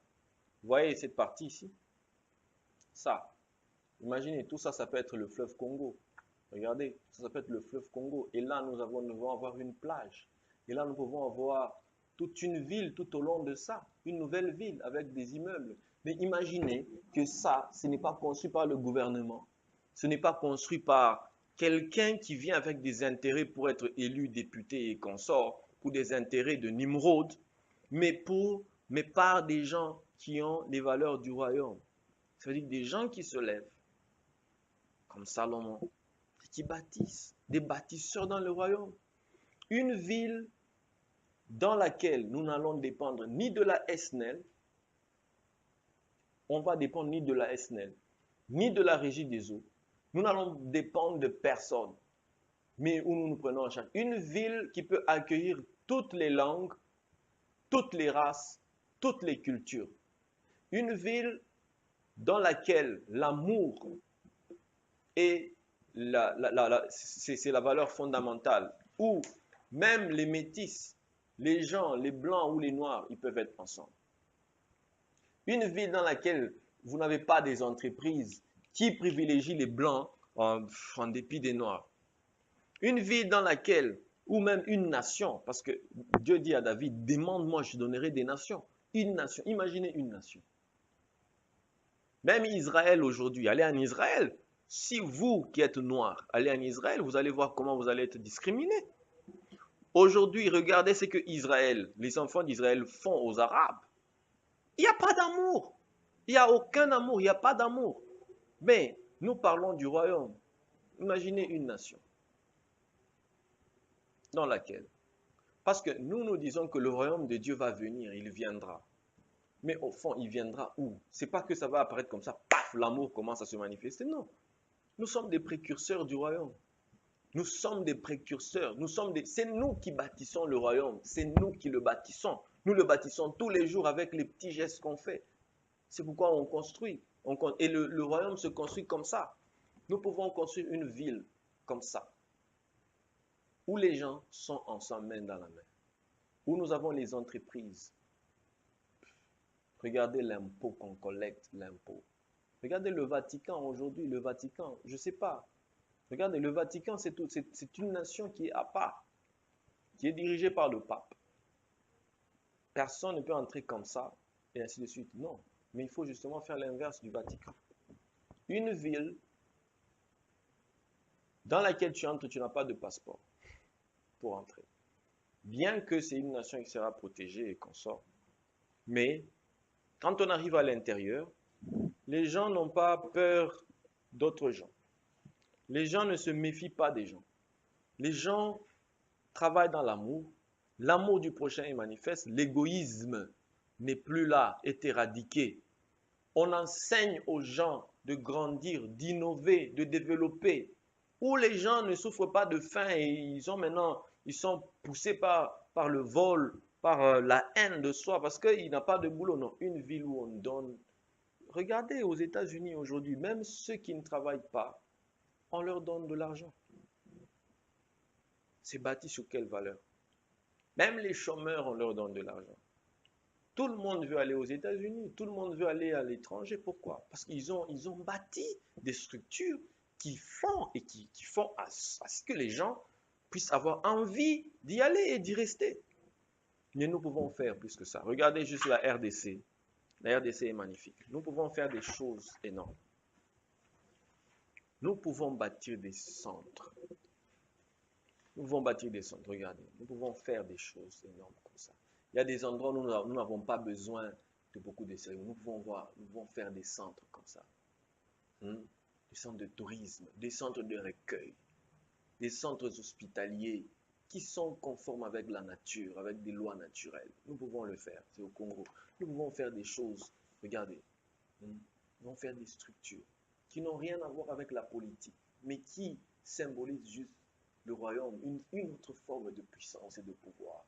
Vous voyez cette partie ici? Ça. Imaginez, tout ça, ça peut être le fleuve Congo. Regardez, ça peut être le fleuve Congo. Et là, nous devons avoir une plage. Et là, nous pouvons avoir toute une ville tout au long de ça. Une nouvelle ville avec des immeubles. Mais imaginez que ça, ce n'est pas construit par le gouvernement. Ce n'est pas construit par quelqu'un qui vient avec des intérêts pour être élu député et consort, ou des intérêts de Nimrod, mais par des gens qui ont les valeurs du royaume. Ça veut dire des gens qui se lèvent, comme Salomon, qui bâtissent, des bâtisseurs dans le royaume. Une ville dans laquelle nous n'allons dépendre ni de la SNEL, on va dépendre ni de la SNEL, ni de la régie des eaux. Nous n'allons dépendre de personne, mais où nous nous prenons en charge. Une ville qui peut accueillir toutes les langues, toutes les races, toutes les cultures. Une ville dans laquelle l'amour est c'est la valeur fondamentale, où même les métis, les gens, les blancs ou les noirs, ils peuvent être ensemble. Une ville dans laquelle vous n'avez pas des entreprises qui privilégient les blancs en dépit des noirs. Une ville dans laquelle, ou même une nation, parce que Dieu dit à David, demande-moi, je donnerai des nations. Une nation, imaginez une nation. Même Israël aujourd'hui, allez en Israël. Si vous qui êtes noir, allez en Israël, vous allez voir comment vous allez être discriminés. Aujourd'hui, regardez ce que Israël, les enfants d'Israël font aux Arabes. Il n'y a pas d'amour. Il n'y a aucun amour, il n'y a pas d'amour. Mais nous parlons du royaume. Imaginez une nation dans laquelle, parce que nous disons que le royaume de Dieu va venir, il viendra. Mais au fond, il viendra où? C'est pas que ça va apparaître comme ça, paf, l'amour commence à se manifester. Non. Nous sommes des précurseurs du royaume. Nous sommes des précurseurs. C'est nous qui bâtissons le royaume. C'est nous qui le bâtissons. Nous le bâtissons tous les jours avec les petits gestes qu'on fait. C'est pourquoi on construit. Et le royaume se construit comme ça. Nous pouvons construire une ville comme ça, où les gens sont ensemble, main dans la main. Où nous avons les entreprises. Regardez l'impôt qu'on collecte, l'impôt. Regardez le Vatican aujourd'hui, le Vatican, je ne sais pas. Regardez, le Vatican, c'est une nation qui est à part, qui est dirigée par le pape. Personne ne peut entrer comme ça, et ainsi de suite. Non, mais il faut justement faire l'inverse du Vatican. Une ville dans laquelle tu entres, tu n'as pas de passeport pour entrer. Bien que c'est une nation qui sera protégée et consort. Mais quand on arrive à l'intérieur, les gens n'ont pas peur d'autres gens. Les gens ne se méfient pas des gens. Les gens travaillent dans l'amour. L'amour du prochain est manifeste. L'égoïsme n'est plus là, est éradiqué. On enseigne aux gens de grandir, d'innover, de développer. Où les gens ne souffrent pas de faim et ils sont poussés par le vol par la haine de soi, parce qu'il n'a pas de boulot. Non, une ville où on donne. Regardez aux États-Unis aujourd'hui, même ceux qui ne travaillent pas, on leur donne de l'argent. C'est bâti sur quelle valeur? Même les chômeurs, on leur donne de l'argent. Tout le monde veut aller aux États-Unis, tout le monde veut aller à l'étranger. Pourquoi? Parce qu'ils ont bâti des structures qui font et qui font à ce que les gens puissent avoir envie d'y aller et d'y rester. Mais nous pouvons faire plus que ça. Regardez juste la RDC. La RDC est magnifique. Nous pouvons faire des choses énormes. Nous pouvons bâtir des centres. Nous pouvons bâtir des centres, regardez. Nous pouvons faire des choses énormes comme ça. Il y a des endroits où nous n'avons pas besoin de beaucoup de cérémonies. Nous pouvons faire des centres comme ça. Des centres de tourisme, des centres de recueil, des centres hospitaliers qui sont conformes avec la nature, avec des lois naturelles. Nous pouvons le faire, c'est au Congo. Nous pouvons faire des choses, regardez, nous pouvons faire des structures qui n'ont rien à voir avec la politique, mais qui symbolisent juste le royaume, une autre forme de puissance et de pouvoir,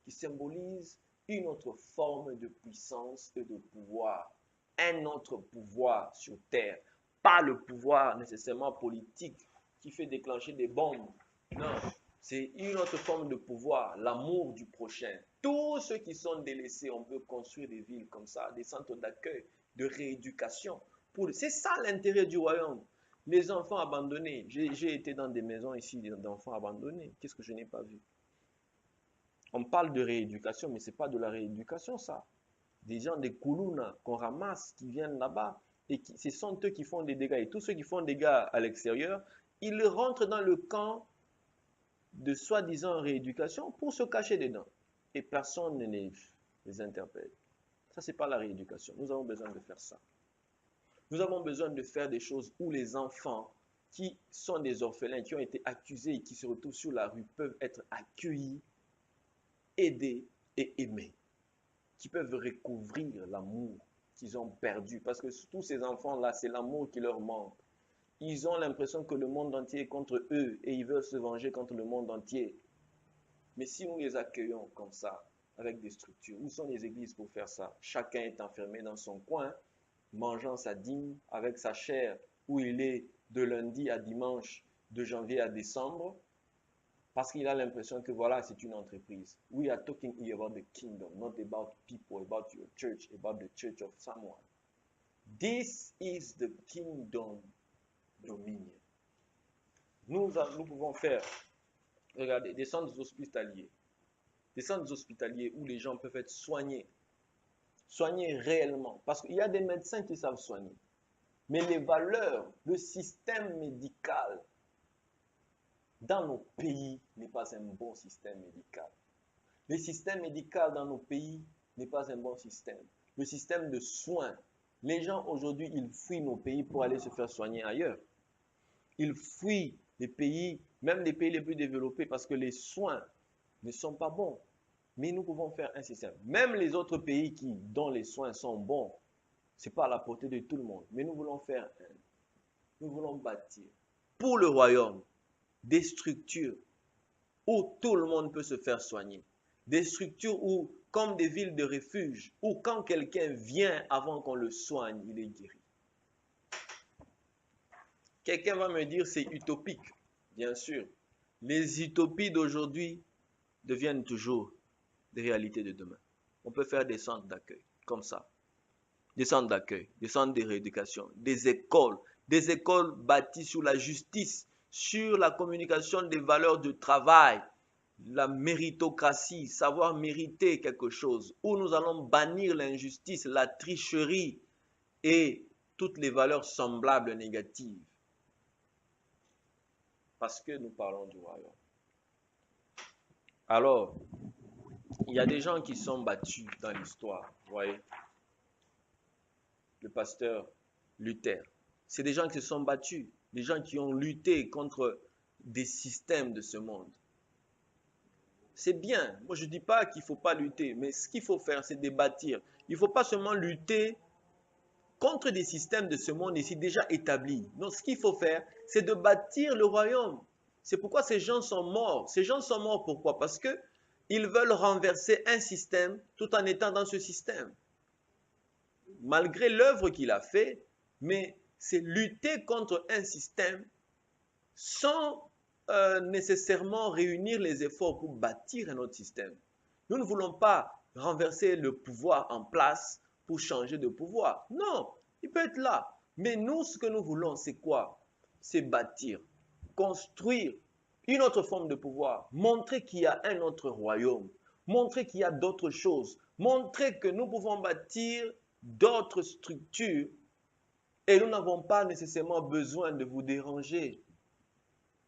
qui symbolise une autre forme de puissance et de pouvoir, un autre pouvoir sur terre, pas le pouvoir nécessairement politique qui fait déclencher des bombes, non, c'est une autre forme de pouvoir, l'amour du prochain. Tous ceux qui sont délaissés, on peut construire des villes comme ça, des centres d'accueil, de rééducation. C'est ça l'intérêt du royaume. Les enfants abandonnés. J'ai été dans des maisons ici d'enfants abandonnés. Qu'est-ce que je n'ai pas vu? On parle de rééducation, mais ce n'est pas de la rééducation, ça. Des gens, des koulouna qu'on ramasse, qui viennent là-bas, et ce sont eux qui font des dégâts. Et tous ceux qui font des dégâts à l'extérieur, ils rentrent dans le camp de soi-disant rééducation pour se cacher dedans. Et personne ne les interpelle. Ça, ce n'est pas la rééducation. Nous avons besoin de faire ça. Nous avons besoin de faire des choses où les enfants qui sont des orphelins, qui ont été accusés et qui se retrouvent sur la rue peuvent être accueillis, aidés et aimés, qui peuvent recouvrir l'amour qu'ils ont perdu. Parce que tous ces enfants-là, c'est l'amour qui leur manque. Ils ont l'impression que le monde entier est contre eux et ils veulent se venger contre le monde entier. Mais si nous les accueillons comme ça, avec des structures, où sont les églises pour faire ça? Chacun est enfermé dans son coin, mangeant sa dîme avec sa chair, où il est de lundi à dimanche, de janvier à décembre, parce qu'il a l'impression que voilà, c'est une entreprise. We are talking here about the kingdom, not about people, about your church, about the church of someone. This is the kingdom dominion. Nous pouvons faire, regardez, des centres hospitaliers. Des centres hospitaliers où les gens peuvent être soignés réellement. Parce qu'il y a des médecins qui savent soigner. Mais les valeurs, le système médical dans nos pays n'est pas un bon système médical. Le système médical dans nos pays n'est pas un bon système. Le système de soins, les gens aujourd'hui, ils fuient nos pays pour aller se faire soigner ailleurs. Ils fuient les pays, même les pays les plus développés, parce que les soins ne sont pas bons. Mais nous pouvons faire un système. Même les autres pays dont les soins sont bons, ce n'est pas à la portée de tout le monde. Mais nous voulons faire nous voulons bâtir pour le royaume des structures où tout le monde peut se faire soigner. Des structures où, comme des villes de refuge, où quand quelqu'un vient avant qu'on le soigne, il est guéri. Quelqu'un va me dire c'est utopique. Bien sûr, les utopies d'aujourd'hui deviennent toujours des réalités de demain. On peut faire des centres d'accueil, comme ça. Des centres d'accueil, des centres de rééducation, des écoles bâties sur la justice, sur la communication des valeurs de travail, la méritocratie, savoir mériter quelque chose, où nous allons bannir l'injustice, la tricherie et toutes les valeurs semblables négatives. Parce que nous parlons du royaume. Alors, il y a des gens qui sont battus dans l'histoire, vous voyez. Le pasteur Luther, c'est des gens qui se sont battus, des gens qui ont lutté contre des systèmes de ce monde. C'est bien, moi je ne dis pas qu'il ne faut pas lutter, mais ce qu'il faut faire, c'est de bâtir. Il ne faut pas seulement lutter contre des systèmes de ce monde ici déjà établis. Non, ce qu'il faut faire, c'est de bâtir le royaume. C'est pourquoi ces gens sont morts. Ces gens sont morts pourquoi? Parce que Ils veulent renverser un système tout en étant dans ce système. Malgré l'œuvre qu'il a fait, mais c'est lutter contre un système sans nécessairement réunir les efforts pour bâtir un autre système. Nous ne voulons pas renverser le pouvoir en place pour changer de pouvoir. Non, il peut être là. Mais nous, ce que nous voulons, c'est quoi? C'est bâtir, construire une autre forme de pouvoir, montrer qu'il y a un autre royaume, montrer qu'il y a d'autres choses, montrer que nous pouvons bâtir d'autres structures et nous n'avons pas nécessairement besoin de vous déranger.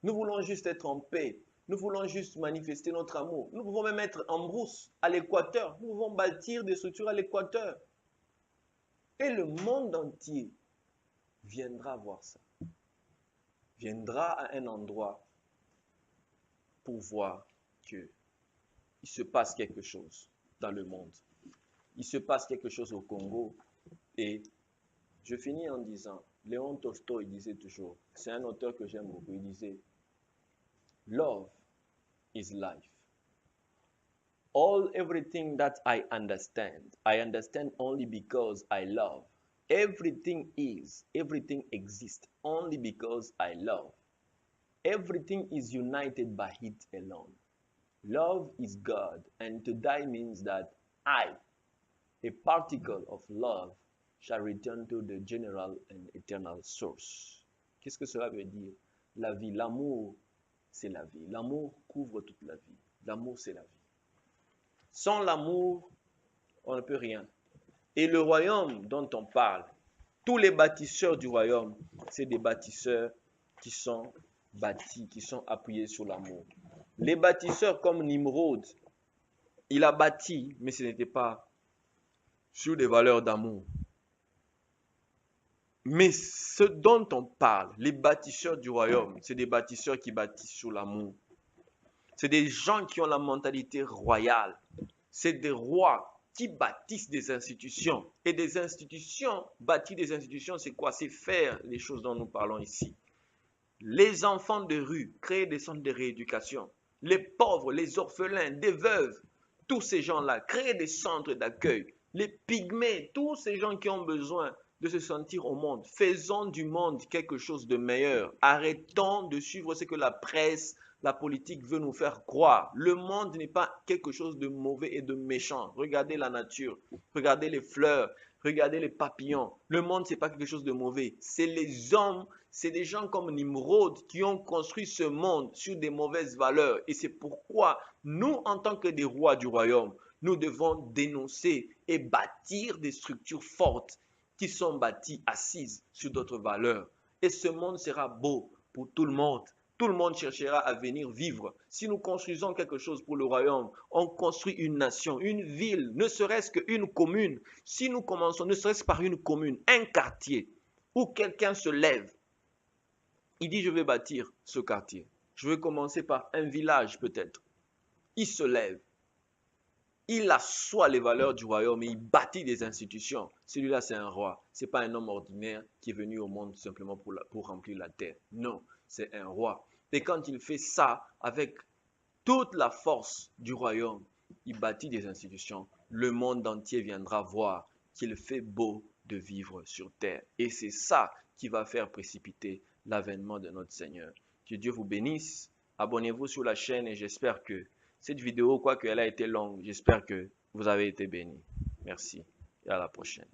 Nous voulons juste être en paix. Nous voulons juste manifester notre amour. Nous pouvons même être en brousse à l'équateur. Nous pouvons bâtir des structures à l'équateur. Et le monde entier viendra voir ça. Viendra à un endroit pour voir qu'il se passe quelque chose dans le monde. Il se passe quelque chose au Congo. Et je finis en disant, Léon Tolstoï disait toujours, c'est un auteur que j'aime beaucoup, il disait, Love is life. Everything that I understand only because I love. Everything exists only because I love. Everything is united by it alone. Love is God, and to die means that I, a particle of love, shall return to the general and eternal source. Qu'est-ce que cela veut dire? La vie, l'amour, c'est la vie. L'amour couvre toute la vie. L'amour, c'est la vie. Sans l'amour, on ne peut rien. Et le royaume dont on parle, tous les bâtisseurs du royaume, c'est des bâtisseurs qui sont bâtis, qui sont appuyés sur l'amour. Les bâtisseurs comme Nimrod, il a bâti, mais ce n'était pas sur des valeurs d'amour. Mais ce dont on parle, les bâtisseurs du royaume, c'est des bâtisseurs qui bâtissent sur l'amour. C'est des gens qui ont la mentalité royale. C'est des rois qui bâtissent des institutions. Et des institutions, bâtir des institutions, c'est quoi? C'est faire les choses dont nous parlons ici. Les enfants de rue, créer des centres de rééducation. Les pauvres, les orphelins, des veuves, tous ces gens-là, créer des centres d'accueil. Les pygmées, tous ces gens qui ont besoin de se sentir au monde. Faisons du monde quelque chose de meilleur. Arrêtons de suivre ce que la presse, la politique veut nous faire croire. Le monde n'est pas quelque chose de mauvais et de méchant. Regardez la nature, regardez les fleurs, regardez les papillons. Le monde, ce n'est pas quelque chose de mauvais. C'est les hommes, c'est des gens comme Nimrod qui ont construit ce monde sur des mauvaises valeurs. Et c'est pourquoi nous, en tant que des rois du royaume, nous devons dénoncer et bâtir des structures fortes qui sont bâties, assises sur d'autres valeurs. Et ce monde sera beau pour tout le monde. Tout le monde cherchera à venir vivre. Si nous construisons quelque chose pour le royaume, on construit une nation, une ville, ne serait-ce qu'une commune. Si nous commençons, ne serait-ce par une commune, un quartier, où quelqu'un se lève, il dit je vais bâtir ce quartier. Je vais commencer par un village peut-être. Il se lève. Il assoit les valeurs du royaume et il bâtit des institutions. Celui-là, c'est un roi. Ce n'est pas un homme ordinaire qui est venu au monde simplement pour remplir la terre. Non, c'est un roi. Et quand il fait ça avec toute la force du royaume, il bâtit des institutions. Le monde entier viendra voir qu'il fait beau de vivre sur terre. Et c'est ça qui va faire précipiter l'avènement de notre Seigneur. Que Dieu vous bénisse. Abonnez-vous sur la chaîne et j'espère que cette vidéo, quoique elle a été longue, j'espère que vous avez été bénis. Merci et à la prochaine.